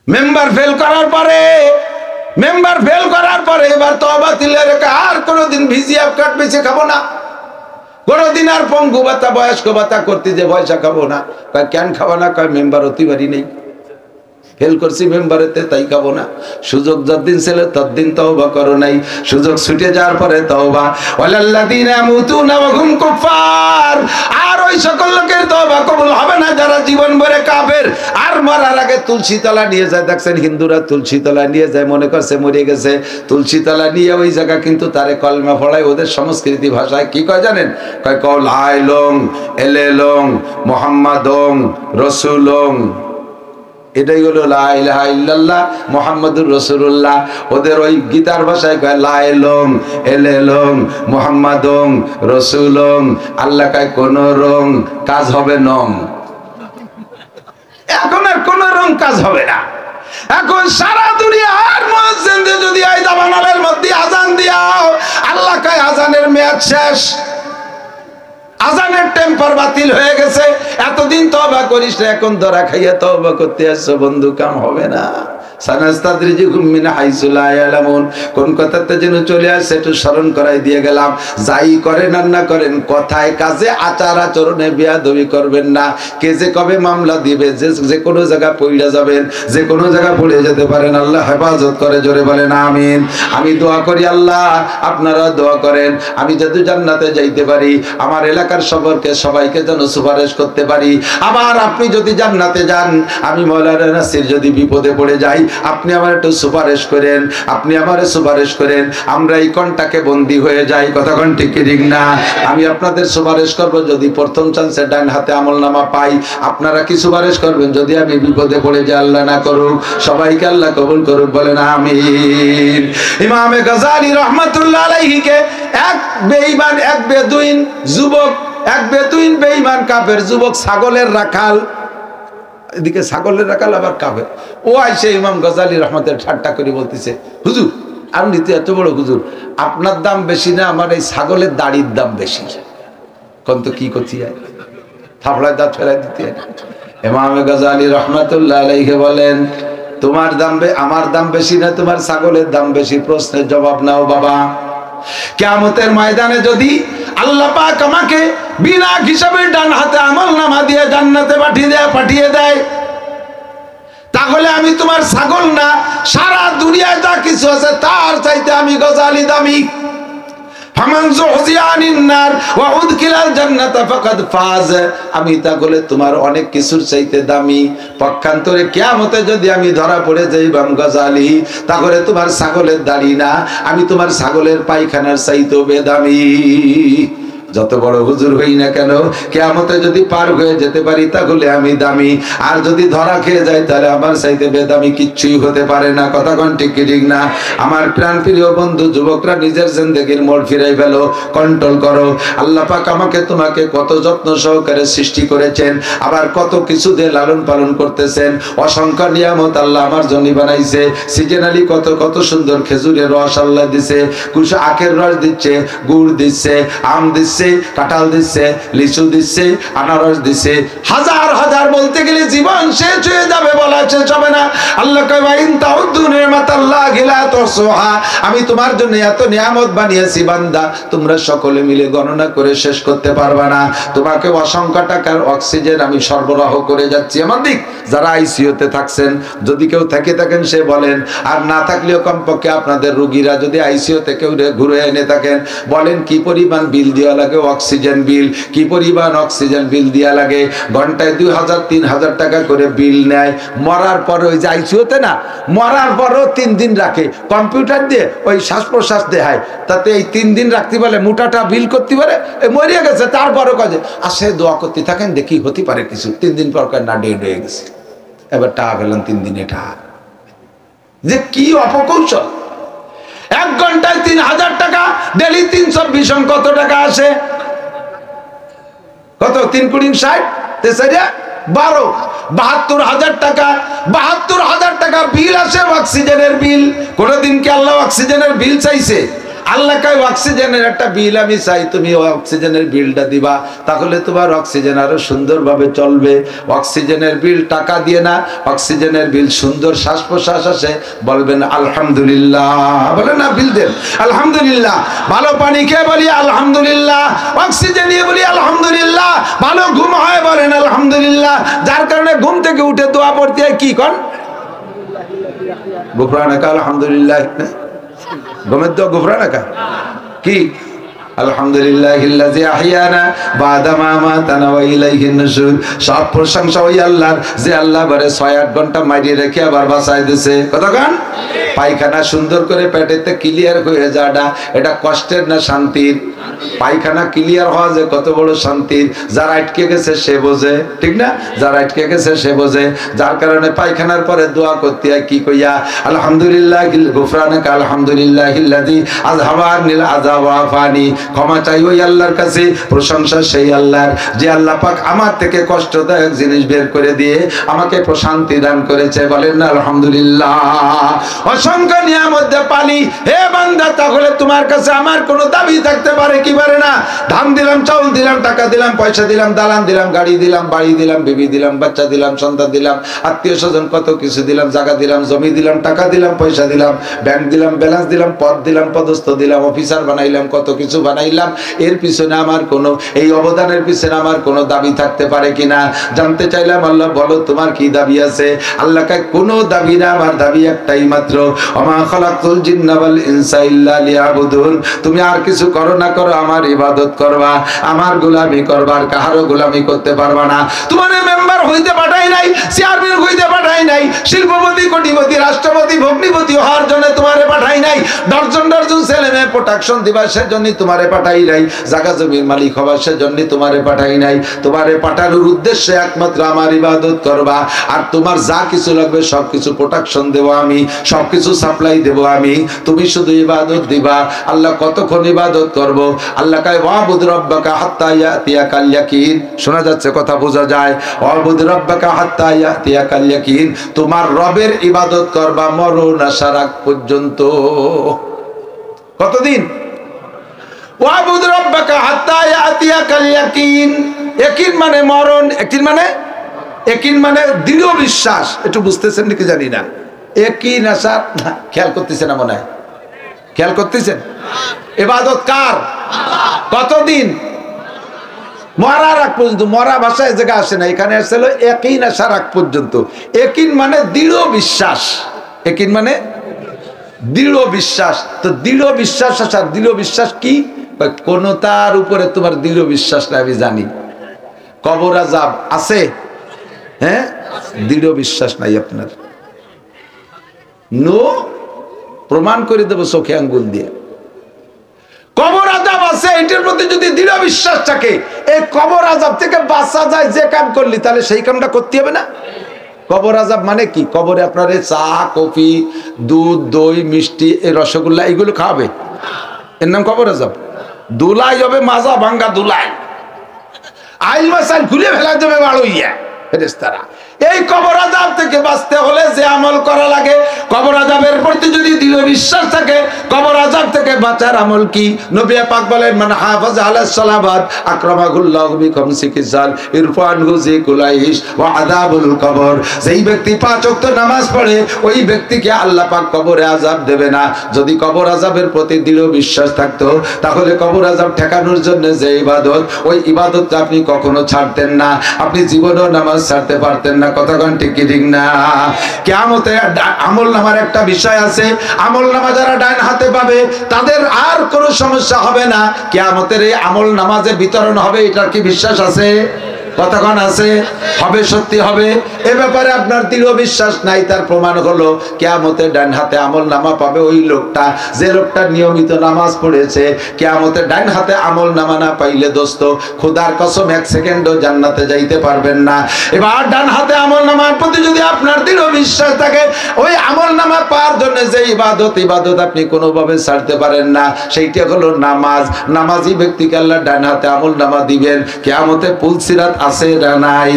[SPEAKER 1] মেম্বার ফেল করার পরে এবার তওবা দিলে আর কোনোদিন ভিজিএফ কার্ড বেঁচে খাবো না, কোনোদিন আর পঙ্গু ভাতা বয়স্ক ভাতা করতে যে পয়সা খাবো না। কেন খাবো না? মেম্বার অতিবারই নেই। ফেল করছি মেম্বারেতে, তাই খাবো না। সুযোগ যতদিন ছিল ততদিন তওবা করো নাই, সুযোগ ছুটে যাওয়ার পরে তওবা। ওয়ালাল্লাযীনা ইয়ামুতুনা ওয়া হুম কুফার, আর ওই সকল লোকের তওবা কবুল হবে না যারা জীবন ভরে কাফের আর মরার আগে তুলসী তলা নিয়ে যায়। দেখছেন হিন্দুরা তুলসী তলা নিয়ে যায়, মনে করছে মরে গেছে, তুলসী তলা নিয়ে ওই জায়গা কিন্তু তারে কলমা পড়ায়। ওদের সংস্কৃতি ভাষায় কি কয় জানেন? কয় লাইলং এলেলং মুহাম্মাদং রাসূলং, এটাই হলো লা ইলাহা ইল্লাল্লাহ মুহাম্মাদুর রাসূলুল্লাহ। ওদের ওই গীতার ভাষায় কয় লাইলং এলেলং মুহাম্মাদং রাসূলং, আল্লাহ কয় কোন রং কাজ হবে নং। এখন আর কোন রং কাজ হবে না। এখন সারা দুনিয়ার মুয়াজ্জিনদের যদি এই দাবানলের মধ্যে আজান দিয়াও, আল্লাহ কয় আজানের মেয়াদ শেষ, আজানের টেম্পার বাতিল হয়ে গেছে। এতদিন তওবা করিস না, এখন ধরা খাইয়া তওবা করতে আসছো, বন্ধু কাম হবে না। সানাস্তাদরিজুহুম মিন হাইসু লা ইয়ালামুন, কোন কথাতে যেন চলে আসছে একটু স্মরণ করাই দিয়ে গেলাম। যাই করেন আর না করেন, কথায় কাজে আচার আচরণে বেয়াদবি করবেন না। কে যে কবে মামলা দিবে, যে কোনো জায়গায় পড়ে যাবেন, যে কোনো জায়গায় পড়ে যেতে পারেন। আল্লাহ হেফাজত করে, জোরে বলেন আমিন। আমি দোয়া করি আল্লাহ আপনারা দোয়া করেন, আমি যাতে জান্নাতে যাইতে পারি, আমার এলাকার সম্পর্কে সবাইকে যেন সুপারিশ করতে পারি। আবার আপনি যদি জান্নাতে যান, আমি মাওলানা নাসির যদি বিপদে পড়ে যাই, আপনি আমার একটু সুপারিশ করেন, আপনি আমারে সুপারিশ করেন। আমরা এই কন্টাকে বন্দী হয়ে যাই, কথা কোন ঠিক কি ঠিক না? আমি আপনাদের সুপারিশ করব যদি প্রথম চান্সে ডান হাতে আমলনামা পাই। আপনারা কি সুপারিশ করবেন যদি আমি বিপদে পড়ে যাই? আল্লাহ না করুক, সবাইকে আল্লাহ কবুল করুক, বলেন আমিন। ইমামে গাযালি রাহমাতুল্লাহ আলাইহি কে এক বেঈমান, এক বেদুইন যুবক, এক বেদুইন বেঈমান কাফের যুবক, ছাগলের রাখাল, এদিকে ছাগলের রাখাল আবার কাফের। ও আইসে ইমাম গাযালি রহমতের ঠাট্টা করে বলতেছে, হুজুর আপনি তো এত বড় হুজুর, আপনার দাম বেশি না আমার এই ছাগলের দাড়ির দাম বেশি? কোন তো কি করছি, থাপড়ায় দাঁত ফেলাই দিতে। ইমাম গাযালি রহমতুল্লাহ আলাইহি বলেন, তোমার দাম আমার দাম বেশি না তোমার ছাগলের দাম বেশি? প্রশ্নের জবাব নাও বাবা। কিয়ামতের ময়দানে যদি আল্লাহ পাক আমাকে বিনা হিসাবে ডান হাতে আমলনামা দিয়ে জান্নাতে পাঠিয়ে দেয়, তাহলে আমি তোমার ছাগল না, সারা দুনিয়ায় যা কিছু আছে তার চাইতে আমি গাযালি দামি। ফামান যুহজিয়া আনিন নার ওয়া উদখিলাল জান্নাতা ফাকাদ ফাজ, আমি তাহলে তোমার অনেক কিছুর চাইতে দামি। পক্ষান্তরে কিয়ামতে যদি আমি ধরা পড়ে যাই ইমাম গাযালি, তাহলে তোমার ছাগলের দাড়ি না, আমি তোমার ছাগলের পায়খানার চাইতেও বেদামি। যত বড় হুজুর হই না কেন, কিয়ামতে যদি পার হয়ে যেতে পারি তাহলে আমি দামি, আর যদি ধরা খেয়ে যাই তাহলে আমার চাইতে বেদামি কিচ্ছুই হতে পারে না। কথা কোন ঠিক কি ঠিক না? আমার প্রাণ প্রিয় বন্ধু যুবকরা, নিজের জিন্দেগির মোড় ফিরাই ফেলো, কন্ট্রোল করো। আল্লাহ পাক আমাকে তোমাকে কত যত্ন সহকারে সৃষ্টি করেছেন, আবার কত কিছু দিয়ে লালন পালন করতেছেন। অসংখ্য নিয়ামত আল্লাহ আমার জন্য বানাইছে। সিজনালি কত কত সুন্দর খেজুরের রস আল্লাহ দিছে, কুশা আখের রস দিচ্ছে, গুড় দিচ্ছে, আম দিচ্ছে, কাঁঠাল দিচ্ছে, লিচু দিচ্ছে, আনারস দিচ্ছে, হাজার হাজার, বলতে গেলে জীবন শেষ হয়ে যাবে, বলা শেষ হবে না। আল্লাহ কয় ওয়া ইন তাউদ্দু নি'মাতাল্লাহি লা তুহসুহা, আমি তোমার জন্য এত নিয়ামত বানিয়েছি বান্দা, তোমরা সকলে মিলে গণনা করে শেষ করতে পারবে না। তোমাকে অসংখ্য টাকার অক্সিজেন আমি সরবরাহ করে যাচ্ছি আমার দিক। যারা আইসিইউতে থাকছেন, যদি কেউ থেকে থাকেন সে বলেন, আর না থাকলেও কমপক্ষে আপনাদের রোগীরা যদি আইসিইউতে কেউ ঘুরে এনে থাকেন, বলেন কি পরিমাণ বিল দেওয়া লাগে, অক্সিজেন বিল কি পরিমাণ অক্সিজেন বিল দেওয়া লাগে। ঘন্টায় 2000-3000 টাকা করে বিল নেয়। মরার পরে ওই যে আইসিইউতে না, মরার পরও 3 দিন রাখে, কম্পিউটার দিয়ে ওই শ্বাস প্রশ্বাস দেয়, তাতে এই 3 দিন রাখতে পারে, মোটাটা বিল করতে পারে। মরিয়া গেছে তারপরও কাজে আসে, দোয়া করতে থাকেন, দেখি হতে পারে কিছু। 3 দিন পর না ডেড হয়ে গেছে, এবার টাকা পেলেন 3 দিনে টাকা। যে কি অপকৌশল! 1 ঘন্টায় 3000 টাকা, ডেলি 320 কত টাকা আসে? কত? 3 কুড়ি 60, 12, 72,000 টাকা। 72,000 টাকার বিল আসে, অক্সিজেনের বিল। কোনদিন কি আল্লাহ অক্সিজেনের বিল চাইছে? আল্লাহ কয় অক্সিজেনের একটা বিল আমি চাই, তুমি অক্সিজেনের বিলটা দিবা, তাহলে তোমার অক্সিজেন আরো সুন্দরভাবে চলবে। অক্সিজেনের বিল টাকা দিয়ে না, অক্সিজেনের বিল সুন্দর শ্বাস প্রশ্বাস আসে, বলবেন আলহামদুলিল্লাহ, বলেন না বিল দেন আলহামদুলিল্লাহ। ভালো পানি খেয়ে বলি আলহামদুলিল্লাহ, অক্সিজেন নিয়ে বলি আলহামদুলিল্লাহ। ভালো ঘুম হয় বলেন আলহামদুলিল্লাহ। যার কারণে ঘুম থেকে উঠে দোয়া পড়তে হয়, কি কন? গুফরানাকা আলহামদুলিল্লাহ, গমের দোয়া গুফরানাকা কি? আলহামদুলিল্লাহিল্লাযী আহইয়ানা বা'দা মা আমাতানা ওয়া ইলাইহিন নুশুর। সব প্রশংসা ওই আল্লাহর যে আল্লাহ বারে 6-8 ঘন্টা মারিয়ে রেখে আবার বাঁচায় দিয়েছে। কতক্ষণ? পায়খানা সুন্দর করে পেটেতে ক্লিয়ার হয়ে যাওয়াটা এটা কষ্টের না শান্তির? পায়খানা ক্লিয়ার হওয়া যে কত বড় শান্তির, যারা আটকে গেছে সে বোঝে, ঠিক না? যারা আটকে গেছে সে বোঝে। যার কারণে পায়খানার পরে দোয়া করতে হয় কি কইয়া? আলহামদুলিল্লাহ গুফরানাকা আলহামদুলিল্লাহিল্লাযী আযহাবা আনিল আযা ওয়া আফানি। ক্ষমা চাই ওই আল্লাহর কাছে, প্রশংসা সেই আল্লাহর যে আল্লাহ পাক আমার থেকে কষ্টদায়ক জিনিস বের করে দিয়ে আমাকে প্রশান্তি দান করেছে। বলেন না আলহামদুলিল্লাহ। অসংখ্য নিয়ামত পানি। হে বান্দা, তাহলে তোমার কাছে আমার কোনো দাবি থাকতে পারে কি পারে না? ধান দিলাম, চাউল দিলাম, টাকা দিলাম, পয়সা দিলাম, দালান দিলাম, গাড়ি দিলাম, বাড়ি দিলাম, বিবি দিলাম, বাচ্চা দিলাম, সন্তান দিলাম, আত্মীয় স্বজন কত কিছু দিলাম, জায়গা দিলাম, জমি দিলাম, টাকা দিলাম, পয়সা দিলাম, ব্যাংক দিলাম, ব্যালেন্স দিলাম, পদ দিলাম, পদস্থ দিলাম, অফিসার বানাইলাম, কত কিছু বানাইলাম। এর পিছনে আমার কোনো, এই অবদানের পিছনে আমার কোনো দাবি থাকতে পারে কিনা জানতে চাইলাম। আল্লাহ বলো তোমার কি দাবি আছে? আল্লাহকে কোনো দাবি না, আমার দাবি একটাই মাত্র, ওমা খালাকতুল জিন্না ওয়াল ইনসা ইল্লা লিয়াবুদুন। তুমি আর কিছু করো না করো, আমার ইবাদত করবা, আমার গোলামি করবা, আর কাহারও গোলামি করতে পারবা না। তোমার মেম্বার হইতে পাঠাই নাই, চেয়ারম্যান হইতে পাঠাই নাই, শিল্পপতি, কোটিপতি, রাষ্ট্রপতি, ভগ্নিপতি হওয়ার জন্য তোমারে পাঠাই নাই, দর্জন দর্জন ছেলে মেয়ে প্রোটেকশন দিবা সেজন্য তোমারে পাঠাই নাই, জায়গা জমির মালিক হবা সেজন্য তোমারে পাঠাই নাই। তোমারে পাঠানোর উদ্দেশ্যে একমাত্র আমার ইবাদত করবা, আর তোমার যা কিছু লাগবে সবকিছু প্রোটেকশন দেবো আমি, সবকিছু সাপ্লাই দেবো আমি, তুমি শুধু ইবাদত দিবা। আল্লাহ কতক্ষণ ইবাদত করব? আল্লাহ কয় ওয়াবুদ রাব্বাকা হাত্তা ইয়াতিয়াকাল ইয়াকিন। শোনা যাচ্ছে কথা, বোঝা যায়? ওয়াবুদ রাব্বাকা হাত্তা ইয়াতিয়াকাল ইয়াকিন। তোমার রবের ইবাদত করবা মরণ আসার আগ পর্যন্ত। কতদিন? ওয়াবুদ রাব্বাকা হাত্তা ইয়াতিয়াকাল ইয়াকিন। ইয়াকিন মানে মরণ, ইয়াকিন মানে, ইয়াকিন মানে দৃঢ় বিশ্বাস। একটু বুঝতেছেন নাকি জানি না। ইয়াকিন আসার, খেয়াল করতেছেন না মনে হয়? খেয়াল করতেছেন? ইবাদত কার? কতদিন? মরার আগ পর্যন্ত। মরা ভাষায় জায়গা আসে না, এখানে আসছিল ইয়াকিন আসার আগ পর্যন্ত। ইয়াকিন মানে দৃঢ় বিশ্বাস। ইয়াকিন মানে দৃঢ় বিশ্বাস। তো দৃঢ় বিশ্বাস আসার, দৃঢ় বিশ্বাস কি? কোন তার উপরে তোমার দৃঢ় বিশ্বাস নাই আমি জানি। কবর আযাব আছে? হ্যাঁ, দৃঢ় বিশ্বাস নাই আপনার। নো, প্রমাণ করে দেবো চোখে আঙ্গুল দিয়ে। কবর আযাব আছে, এটার প্রতি যদি দৃঢ় বিশ্বাস থাকে, এই কবর আযাব থেকে বাঁচা যায় যে কাম করলি, তাহলে সেই কামটা করতে হবে না? কবর আযাব মানে কি? কবরে আপনার চা, কফি, দুধ, দই, মিষ্টি, এই রসগোল্লা এগুলো খাওয়াবে, এর নাম কবর আযাব। দুলাই হবে মাজা ভাঙ্গা দুলাই, আইল মাসাইল খুলে ফেলা যাবে বাড়ইয়া ফেরেশতারা। এই কবর আযাব থেকে বাঁচতে হলে যে আমল করা লাগে, কবর আযাবের প্রতি যদি দৃঢ় বিশ্বাস থাকে, কবর আযাব থেকে বাঁচার আমল কি? নবী পাক বলেন, মান হাফাজ আলাস সালাবাত আকরামাহুল্লাহু বিখামসি কিসাল ইরফানহু যিকুলাইশ ওয়া আযাবুল কবর। যেই ব্যক্তি 5 ওয়াক্ত নামাজ পড়ে, ওই ব্যক্তিকে আল্লাহ পাক কবরে আযাব দেবে না। যদি কবর আযাবের প্রতি দৃঢ় বিশ্বাস থাকতো, তাহলে কবর আযাব ঠেকানোর জন্য যে ইবাদত, ওই ইবাদতটা আপনি কখনো ছাড়তেন না, আপনি জীবনেও নামাজ ছাড়তে পারতেন না। কতক্ষণ ঠিক কি ঠিক না? কিয়ামতে আমল নামার একটা বিষয় আছে, আমল নামা যারা ডান হাতে পাবে তাদের আর কোনো সমস্যা হবে না। কিয়ামতের এই আমল নামা যে বিতরণ হবে, এটার কি বিশ্বাস আছে? কতক্ষণ আছে? হবে, সত্যি হবে। এ ব্যাপারে আপনার দৃঢ় বিশ্বাস নাই, তার প্রমাণ হলো কিয়ামতে ডান হাতে আমল নামা পাবে ওই লোকটা, যে লোকটা নিয়মিত নামাজ পড়েছে। কিয়ামতে ডান হাতে আমল নামা না পাইলে দোস্ত, খোদার কসম 1 সেকেন্ডও জান্নাতে যাইতে পারবেন না। এবার ডান হাতে আমল নামার প্রতি যদি আপনার দৃঢ় বিশ্বাস থাকে, ওই আমল নামা পাওয়ার জন্য যে ইবাদত আপনি কোনোভাবে ছাড়তে পারেন না, সেইটা হলো নামাজ। নামাজি ব্যক্তিকে আল্লাহ ডান হাতে আমল নামা দিবেন। কিয়ামতে পুলসিরাত আছে না নাই?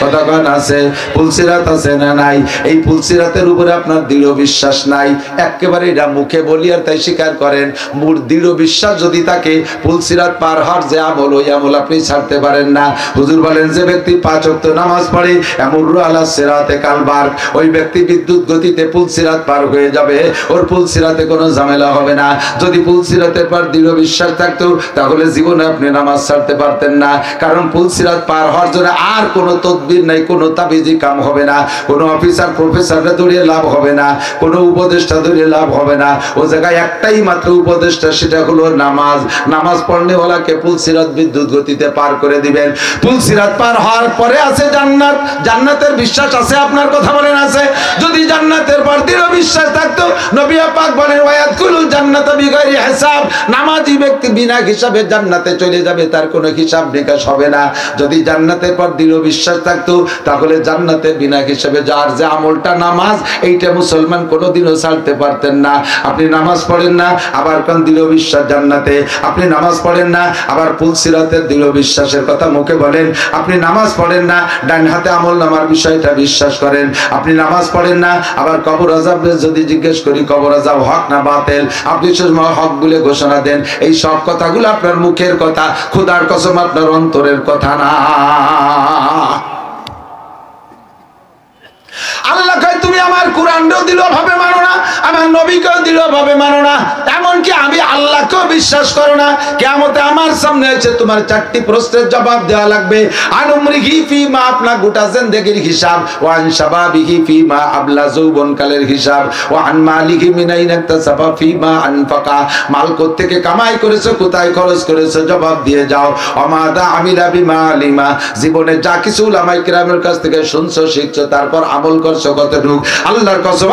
[SPEAKER 1] কতক্ষণ আছে? পুলসিরাত আছে না নাই? এই পুলসিরাতের উপরে আপনার দৃঢ় বিশ্বাস নাই, একেবারে এটা মুখে বলি আর তাই স্বীকার করেন। মূল দৃঢ় বিশ্বাস যদি থাকে, পুলসিরাত পার হওয়ার যে আমল, ওই আমল আপনি ছাড়তে পারেন না। হুজুর বলেন, যে ব্যক্তি 5 ওয়াক্ত নামাজ পড়ে, এমরু আলা সিরাতে কালবার, ওই ব্যক্তি বিদ্যুৎ গতিতে পুলসিরাত পার হয়ে যাবে, ওর পুলসিরাতে কোনো ঝামেলা হবে না। যদি পুলসিরাতের পর দৃঢ় বিশ্বাস থাকতো, তাহলে জীবনে আপনি নামাজ ছাড়তে পারতেন না, কারণ পুলসিরাত পার হওয়ার জন্য আর কোনো তদবির নাই, কোনো তাবিজি কাম হবে না, কোনো অফিসার প্রফেসররা ধরে লাভ হবে না, কোনো উপদেষ্টা ধরে লাভ হবে না। ও জায়গায় একটাই মাত্র উপদেষ্টা, সেটা হলো নামাজ। নামাজ পড়লে ওলাকে পুলসিরাত বিদ্যুৎ গতিতে পার করে দিবেন। পুলসিরাত পার হওয়ার পরে আছে জান্নাত। জান্নাতের বিশ্বাস আছে? আপনার কথা বলেন আছে? যদি জান্নাতের পর দৃঢ় বিশ্বাস থাকতো, নবী পাক বলেন ওয়ায়াদখুলুল জান্নাতা বিগাইরি হিসাব, নামাজি ব্যক্তি বিনা হিসাবে জান্নাতে চলে যাবে, তার কোনো হিসাব নিকাশ হবে না। যদি জান্নাতের পর দৃঢ় বিশ্বাস থাকতো, তাহলে জান্নাতে বিনা হিসাবে যার যে আমলটা নামাজ, এইটা মুসলমান কোনোদিনও ছাড়তে পারতেন না। আপনি নামাজ পড়েন না, আবার কোন দৃঢ় বিশ্বাস জান্নাতে। আপনি নামাজ পড়েন না, আবার পুলসিরাতের দৃঢ় বিশ্বাসের কথা মুখে বলেন। আপনি নামাজ পড়েন না, ডান হাতে আমল নামার বিষয়টা বিশ্বাস করেন। আপনি নামাজ পড়েন না, আবার কবর আযাব যদি জিজ্ঞেস করি কবর আযাব হক না বাতিল, আপনি সময় হক বলে ঘোষণা দেন। এই সব কথাগুলো আপনার মুখের কথা, খোদার কসম আপনার অন্তরের কথা না। আল্লাহ কয় তুমি আমার কোরআনকেও দৃঢ়ভাবে মানো না, আমার নবীকেও দৃঢ়ভাবে মানো না, এমনকি আমি আল্লাহকেও বিশ্বাস করো না। কিয়ামতে আমার সামনে এসে তোমার 4টি প্রশ্নের জবাব দেওয়া লাগবে। আনুমরিহি ফিমা, আপনার গোটা জিন্দেগির হিসাব, ওয়ান শাবাবিহি ফিমা, আবলা যৌবনকালের হিসাব, ওয়ান মালিহি মিন আইনা ইকতাসাবা ফিমা আনফাকা, মাল কোত্থেকে কামাই করেছো, কোথায় খরচ করেছো, জবাব দিয়ে যাও। ওয়ামাদা আমিলা বিমা আলিমা, জীবনে যা কিছু উলামায়ে কিরামের কাছ থেকে শুনছো শিখছো, তারপর আমল করছো কতটুক। আল্লাহর কসম,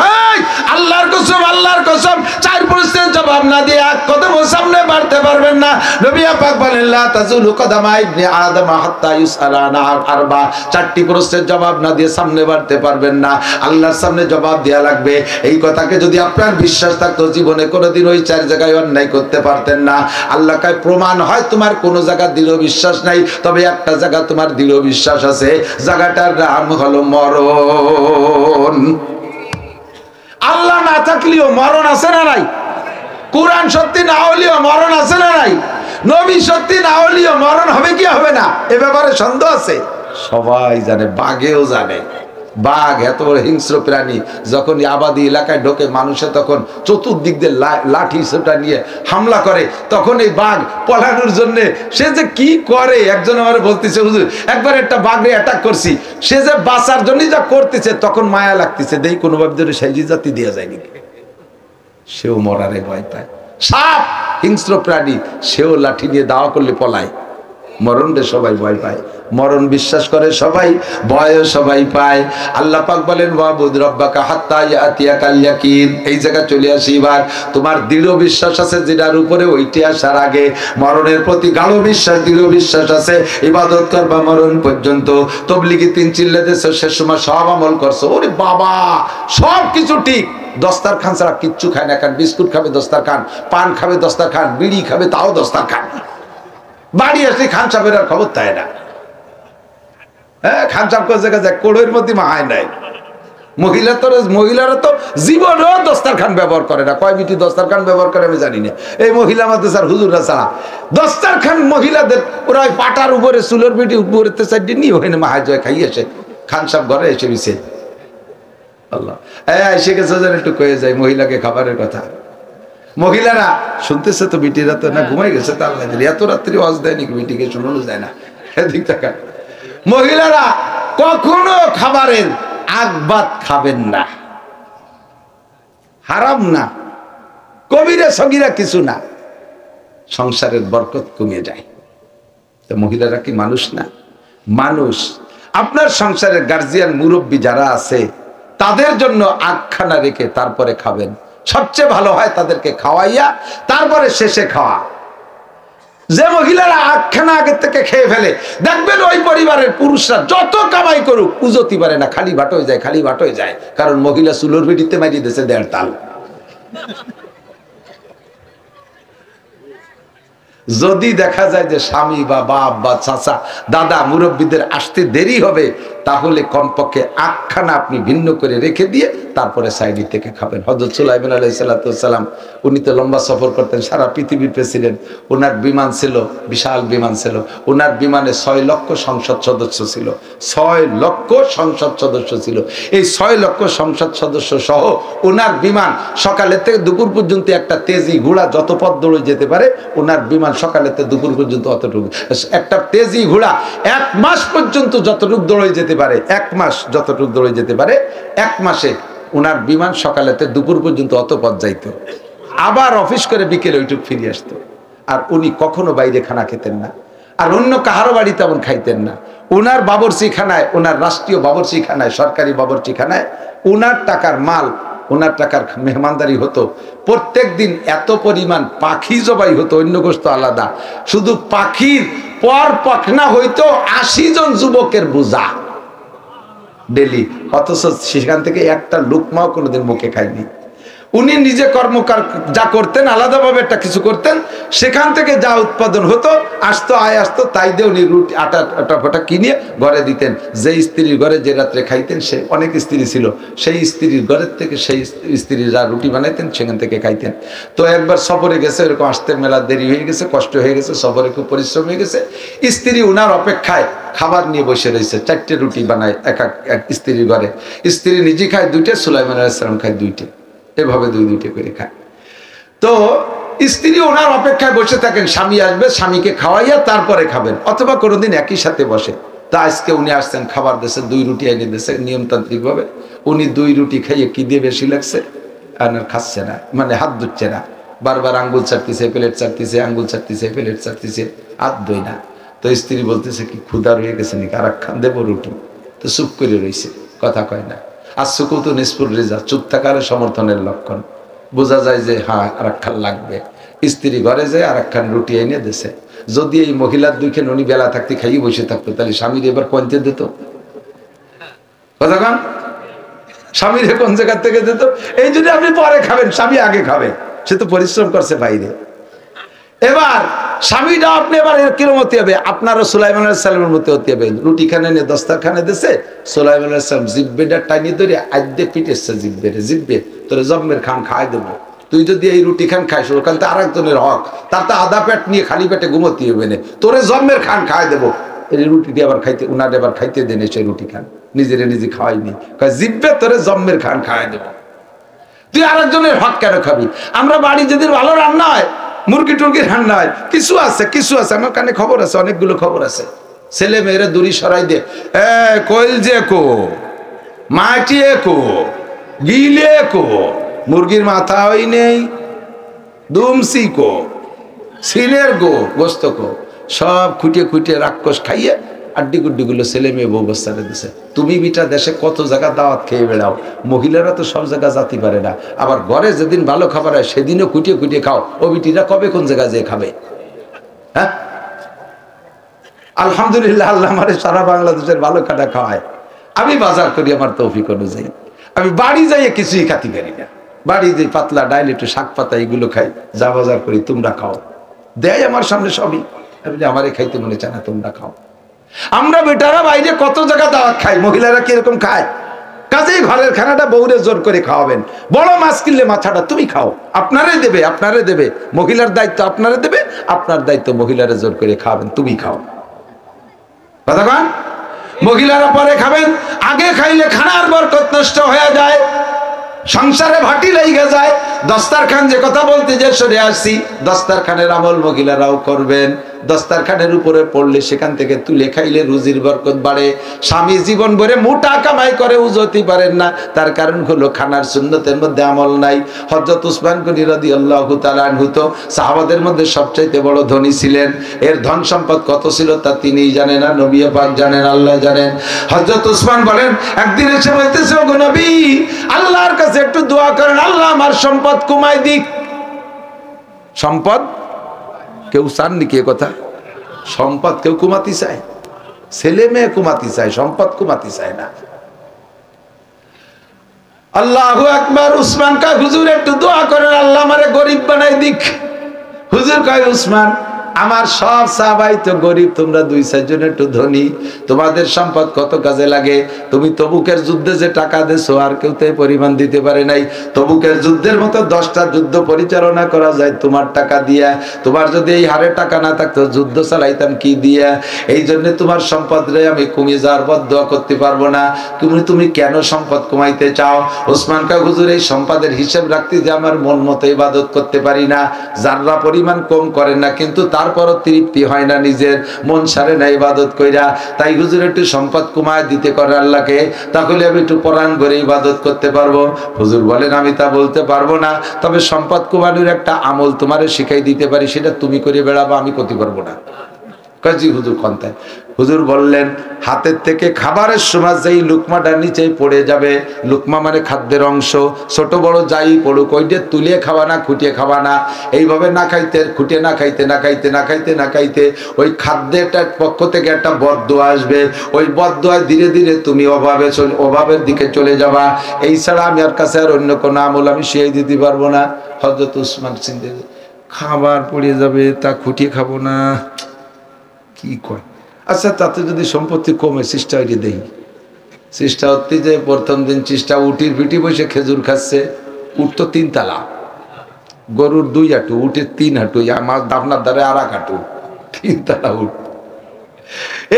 [SPEAKER 1] আল্লাহর কসম, আল্লাহর কসম, 4 প্রশ্নের জবাব না দিয়ে এক কদম সামনে বাড়তে পারবেন না। নবী পাক বলেন লা তাজুলু কদামা ইবনে আদম হাত্তা ইউসআলা আন আরবা, 4টি প্রশ্নের জবাব না দিয়ে সামনে বাড়তে পারবেন না। আল্লাহর সামনে জবাব দেয়া লাগবে। এই কথাকে যদি আপনার বিশ্বাস থাকতো, জীবনে কোনোদিন ওই 4 জায়গায় অন্যায় করতে পারতেন না। আল্লাহ কয় প্রমাণ হয় তোমার কোনো জায়গা দৃঢ় বিশ্বাস নাই, তবে একটা জায়গা তোমার দৃঢ় বিশ্বাস আছে, জায়গাটার নাম হলো মরণ। আল্লাহ না থাকলেও মরণ আছে না নাই? কোরআন সত্যি না হলেও মরণ আছে না নাই? নবী সত্যি না হলেও মরণ হবে কি হবে না, এ ব্যাপারে সন্দেহ আছে? সবাই জানে, বাঘেও জানে। বাঘ এত বড় হিংস্র প্রাণী, যখন আবাদি এলাকায় ঢোকে মানুষে তখন চতুর্দিক দিয়ে লাঠি সোটা নিয়ে হামলা করে, তখন এই বাঘ পলানোর জন্য সে যে কি করে, একজন আমার বলতেছে হুজুর একবার একটা বাঘে অ্যাটাক করছি, সে যে বাঁচার জন্য যা করতেছে তখন মায়া লাগতেছে, দেই কোনোভাবে ধরে সেই জাতি দেওয়া যায়নি, সেও মরারে ভয় পায়। সাপ হিংস্র প্রাণী, সেও লাঠি নিয়ে দাওয়া করলে পলায়। মরণে সবাই ভয় পায়, মরণ বিশ্বাস করে সবাই, ভয়ও সবাই পায়। আল্লাহ পাক বলেন ওয়াবুদ রাব্বাকা হাত্তা ইয়াতিয়াকাল ইয়াকিন। এই জায়গা চলে আসি এবার। তোমার দৃঢ় বিশ্বাস আছে যেটার উপরে, ওইটি আসার আগে মরণের প্রতি গাঢ় বিশ্বাস, দৃঢ় বিশ্বাস আছে। ইবাদত করবা মরণ পর্যন্ত। তবলিগি 3 চিল্লা দেছো, শেষ সময় সব আমল করছো, ওরে বাবা সব কিছু ঠিক, দস্তারখান ছাড়া কিচ্ছু খায় না। কারণ বিস্কুট খাবে দস্তারখান, পান খাবে দস্তারখান, বিড়ি খাবে তাও দস্তারখান। বাড়ি আসলে খান সাহেবের আর খবর তাই না। হ্যাঁ, খান সাহেব কোন জায়গায় যায়, কোড়ের মধ্যে মাহায় নাই। মহিলারা তো জীবনেও দস্তারখান ব্যবহার করে না। কয় বিটি দস্তারখান ব্যবহার করে আমি জানি না। এই মহিলা আমাদের স্যার হুজুররা ছাড়া দস্তারখান মহিলাদের, ওরা ওই পাটার উপরে চুলের বিটি উপরে সাইড নিয়ে ওখানে মাহায় যায় খাইয়েছে। খান সাহেব ঘরে এসে দিছে আল্লাহ এসে গেছে যেন একটু কয়ে যায় মহিলাকে খাবারের কথা। মহিলারা শুনতেছে তো, বিটিরা তো না ঘুমাই গেছে, তা আল্লাহ দিলে এত রাত্রি ওয়াজ দেয় নাকি, বিটিকে শোনানো যায় না। এদিক টাকা মহিলারা কখনো খাবারের আগবাদ খাবেন না, হারাম না, কবিরা সগীরা কিছু না, সংসারের বরকত কমে যায়। তো মহিলারা কি মানুষ না? মানুষ। আপনার সংসারের গার্জিয়ান মুরব্বী যারা আছে তাদের জন্য আগখানা রেখে তারপরে খাবেন, সবচেয়ে ভালো হয় তাদেরকে খাওয়াইয়া তারপরে শেষে খাওয়া। যে মহিলারা আগখানা আগের থেকে খেয়ে ফেলে, দেখবেন ওই পরিবারের পুরুষরা যত কামাই করুক পুজোতে পারে না, খালি ভাট হয়ে যায়, খালি ভাট হয়ে যায়। কারণ মহিলা চুলোর বিটিতে মারিয়ে দিয়েছে 1.5 তাল। যদি দেখা যায় যে স্বামী বা বাপ বা চাচা দাদা মুরব্বীদের আসতে দেরি হবে, তাহলে কমপক্ষে আটখানা আপনি ভিন্ন করে রেখে দিয়ে তারপরে সাইডি থেকে খাবেন। হযরত সুলাইমান আলাইহিস সালাম উনি তো লম্বা সফর করতেন, সারা পৃথিবীর প্রেসিডেন্ট। ওনার বিমান ছিল, বিশাল বিমান ছিল। ওনার বিমানে 6 লক্ষ সংসদ সদস্য ছিল, 6 লক্ষ সংসদ সদস্য ছিল। এই 6 লক্ষ সংসদ সদস্য সহ ওনার বিমান সকালে থেকে দুপুর পর্যন্ত একটা তেজি ঘোড়া যত পথ দৌড়ে যেতে পারে, ওনার বিমান সকালে থেকে দুপুর পর্যন্ত অতটুকু। একটা তেজি ঘোড়া 1 মাস পর্যন্ত যতটুকু দৌড়ে যেতে পারে, 1 মাস যতটুকু দৌড়ে যেতে পারে, 1 মাসে ওনার বিমান সকালে থেকে দুপুর পর্যন্ত অত পথ যাইতো, আবার অফিস করে বিকেলে ওইটুকু ফিরে আসতো। আর উনি কখনো বাইরে খানা খেতেন না, আর অন্য কাহারো বাড়ি তেমন খাইতেন না। ওনার বাবরচিখানায়, ওনার রাষ্ট্রীয় বাবরচিখানায়, সরকারি বাবরচিখানায় ওনার টাকার মাল, ওনার টাকার মেহমানদারি হতো। প্রত্যেক দিন এত পরিমাণ পাখি জবাই হতো, অন্য গোস্ত আলাদা। শুধু পাখির পর পাখনা হইতো 80 জন যুবকের বোঝা ডেলি, অথচ সেখান থেকে একটা লুকমাও কোনোদিন মুখে খায়নি। উনি নিজে কর্মকার যা করতেন, আলাদাভাবে একটা কিছু করতেন, সেখান থেকে যা উৎপাদন হতো, আসতো, আয় আসতো, তাই দিয়ে উনি রুটি আটা ফোটা কিনে ঘরে দিতেন। যে স্ত্রীর ঘরে যে রাত্রে খাইতেন, সে অনেক স্ত্রী ছিল, সেই স্ত্রীর ঘরের থেকে সেই স্ত্রীরা রুটি বানাইতেন, সেখান থেকে খাইতেন। তো একবার সফরে গেছে, এরকম আসতে মেলা দেরি হয়ে গেছে, কষ্ট হয়ে গেছে, সফরে খুব পরিশ্রম হয়ে গেছে। স্ত্রী উনার অপেক্ষায় খাবার নিয়ে বসে রয়েছে, 4টে রুটি বানায় এক স্ত্রীর ঘরে। স্ত্রী নিজে খায় 2টে, সুলাইমান আলাইহিস সালাম খায় 2টে, এভাবে 2-2টে করে খায়। তো স্ত্রী ওনার অপেক্ষায় বসে থাকেন, স্বামী আসবে, স্বামীকে খাওয়াইয়া তারপরে খাবেন, অথবা কোনোদিন একই সাথে বসে। তা আজকে উনি আসছেন, খাবার দেশে 2 রুটি এনে দিয়েছে নিয়মতান্ত্রিক ভাবে। উনি 2 রুটি খাইয়ে কি দিয়ে বেশি লাগছে, আর খাচ্ছে না, মানে হাত ধুচ্ছে না, বারবার আঙ্গুল ছাড়তেছে, প্লেট ছাড়তেছে, আঙ্গুল ছাড়তেছে, প্লেট ছাড়তেছে, হাত ধুই না। তো স্ত্রী বলতেছে কি ক্ষুধা রয়ে গেছে নাকি, আর একখান দেবো রুটি? তো চুপ করে রয়েছে, কথা কয় না। আর সুকুত নিষ্পুর রেজা, চুপ থাকার সমর্থনের লক্ষণ। বোঝা যায় যে হ্যাঁ আর একখান লাগবে। স্ত্রী ঘরে যায় আর একখান রুটি এনে দিছে। যদি এই মহিলার 2খান উনি বেলা থাকতে খাইয়ে বসে থাকতো, তাহলে স্বামীর এবার পঞ্চে দিত, কথা কন, স্বামীর কোন জায়গা থেকে দিত? এই যদি আপনি পরে খাবেন, স্বামী আগে খাবে, সে তো পরিশ্রম করছে বাইরে। এবার স্বামীটা আপনি এবার কিরকম হতে হবে, আপনারও সুলাইমান আলাইহিস সালামের মতো হতে হবে। রুটি খানে নিয়ে দস্তারখানে দিছে, সুলাইমান আলাইহিস সালাম জিব্বেটা টাইনি ধরে আদ্যে পিটেছে, জিব্বে তোরে জম্মের খান খাই দেবো। তুই যদি এই রুটি খান খাইস, ওখান থেকে আরেকজনের হক, তার তো আধা পেট নিয়ে খালি পেটে ঘুমোতে হবে না, তোরে জম্মের খান খাই দেবো। এই রুটিটি আবার খাইতে, উনার এবার খাইতে দেন, সেই রুটি খান, নিজেরে নিজে খাওয়াইনি, জিব্বে তোরে জম্মের খান খাই দেবো। তুই আরেকজনের হক কেন খাবি? আমরা বাড়ি যদি ভালো রান্না হয়, মুরগি টুরগি রান্না হয়, কিছু আছে, আমার কানে খবর আছে, অনেকগুলো খবর আছে। ছেলে মেয়েরা দূরি সরাই দে, কইল যে কো, মাটিয়ে কো, গিলে কো, মুরগির মাথা হই নেই, দুমসি কো, সিনের গো, গোস্ত কো, সব খুঁটিয়ে রাক্ষস খাইয়ে আড্ডি গুড্ডিগুলো ছেলে মেয়ে বউ বাচ্চারা দিছে। তুমি বিটা দেশে কত জায়গা দাওয়াত খেয়ে বেড়াও, মহিলারা তো সব জায়গা জাতি পারে না। আবার ঘরে যেদিন ভালো খাবার হয়, সেদিনও খুঁটিয়ে খাও। ও বিটিরা কবে কোন জায়গায় যেয়ে খাবে? হ্যাঁ, আলহামদুলিল্লাহ, আল্লাহ আমারে সারা বাংলাদেশের ভালো খানা খাওয়ায়। আমি বাজার করি আমার তৌফিক অনুযায়ী, আমি বাড়ি যাইয়ে কিছুই খাতি পারি না। বাড়ি যে পাতলা ডাইল, একটু শাক পাতা এগুলো খাই, যা বাজার করি তোমরা খাও, দেয় আমার সামনে সবই। আমি আমারে খাইতে মনে চায় না, তোমরা খাও। আমরা বেটারা বাইরে কত জায়গা দাওয়াত খাই, মহিলারা কিরকম খায়। কাজেই ঘরের খানাটা বউরে জোর করে খাওয়াবেন। বড় মাছ কিনলে মাথাটা তুমি খাও, আপনারাই দেবে, মহিলার দায়িত্ব আপনারা দেবে, আপনার দায়িত্ব মহিলারা জোর করে খাওয়াবেন, তুমি খাও, কথা কন। মহিলারা পরে খাবেন, আগে খাইলে খানার বরকত নষ্ট হয়ে যায়, সংসারে ভাটি লেগে যায়। দস্তারখান যে কথা বলতে যে সরে আসছি, দস্তারখানের আমল মহিলারাও করবেন। দস্তারখানের উপরে পড়লে সেখান থেকে তুলে খাইলে রুজির বরকত বাড়ে। স্বামী জীবন ভরে মোটা কামাই করে উজতি পারেন না, তার কারণ হলো খানার সুন্নতের মধ্যে আমল নাই। হযরত উসমান গনি রাদিয়াল্লাহু তাআলা আনহু তো সাহাবাদের মধ্যে সবচাইতে বড় ধনী ছিলেন। এর ধন সম্পদ কত ছিল তা তিনিই জানেন না, নবী পাক জানেন, আল্লাহ জানেন। হযরত উসমান বলেন, একদিন এসে বলতেছে, ওগো নবী, আল্লাহর কাছে একটু দোয়া করেন, আল্লাহ আমার সম্পদ কমাই দিক। সম্পদ কেউ চান নাকি? কথা, সম্পদ কেউ কমাতে চায়? ছেলে মেয়ে কমাতে চায়, সম্পদ কমাতে চায় না। আল্লাহু আকবার। উসমান কয়, হুজুর একটু দোয়া করেন, আল্লাহ আমারে গরিব বানাই দিক। হুজুর কয়, উসমান আমার সব সাহাবাই তো গরিব, তোমরা 2-4 জন একটু ধনী, তোমাদের সম্পদ কত কাজে লাগে। তুমি তবুকের যুদ্ধে যে টাকা দিয়েছো আর কেউ তো পরিমাণ দিতে পারে নাই। তবুকের যুদ্ধের মতো 10টা যুদ্ধ পরিচালনা করা যায় তোমার টাকা দিয়া। তোমার যদি এই হারে টাকা না থাকতো যুদ্ধ চালাইতাম কি দিয়া? এই জন্য তোমার সম্পদরে আমি কমিয়ে যাওয়ার বদদোয়া করতে পারবো না। তুমি কেন সম্পদ কমাইতে চাও? ওসমান কয় হুজুর এই সম্পদের হিসাব রাখতে যে আমার মন মতো ইবাদত করতে পারি না, যারা পরিমাণ কম করেন না, কিন্তু তারপরও তৃপ্তি হয় না, নিজের মন সারে না ইবাদত কইরা। তাই হুজুর একটু সম্পদ কমায় দিতে করে আল্লাহকে, তাহলে আমি একটু পরাণ করে ইবাদত করতে পারবো। হুজুর বলেন আমি তা বলতে পারবো না, তবে সম্পদ কমানোর একটা আমল তোমারে শিখাই দিতে পারি, সেটা তুমি করে বেড়াবো, আমি করতে পারবো না। কাজী হুজুর কন্তায় হুজুর বললেন হাতের থেকে খাবারের সময় যেই লুকমাটা নিচে পড়ে যাবে, লুকমা মানে খাদ্যের অংশ, ছোট বড় যাই পড়ুক ওইটা তুলে খাওয়া না, খুঁটিয়ে খাওয়া না। এইভাবে না খাইতে খুঁটিয়ে না খাইতে না খাইতে না খাইতে না খাইতে ওই খাদ্যটার পক্ষ থেকে একটা বদদোয়া আসবে। ওই বদদোয়ায় ধীরে ধীরে তুমি অভাবের দিকে চলে যাবা। এই ছাড়া আমি আর কাছে আর অন্য কোনো আমল আমি শিখিয়ে দিতে পারবো না। হযরত উসমান চিন্তা খাবার পড়ে যাবে তা খুঁটিয়ে খাবো না, কি কয়? আচ্ছা তাতে যদি সম্পত্তি কমে চেষ্টা ওইটি দেই। চেষ্টা হতে যে প্রথম দিন চেষ্টা উটির পিটি বসে খেজুর খাচ্ছে। উঠ তো 3 তালা, গরুর 2 হাঁটু, উটের 3 হাঁটু, আমার দাফনার দ্বারে 1 হাঁটু, 3 তালা উঠ।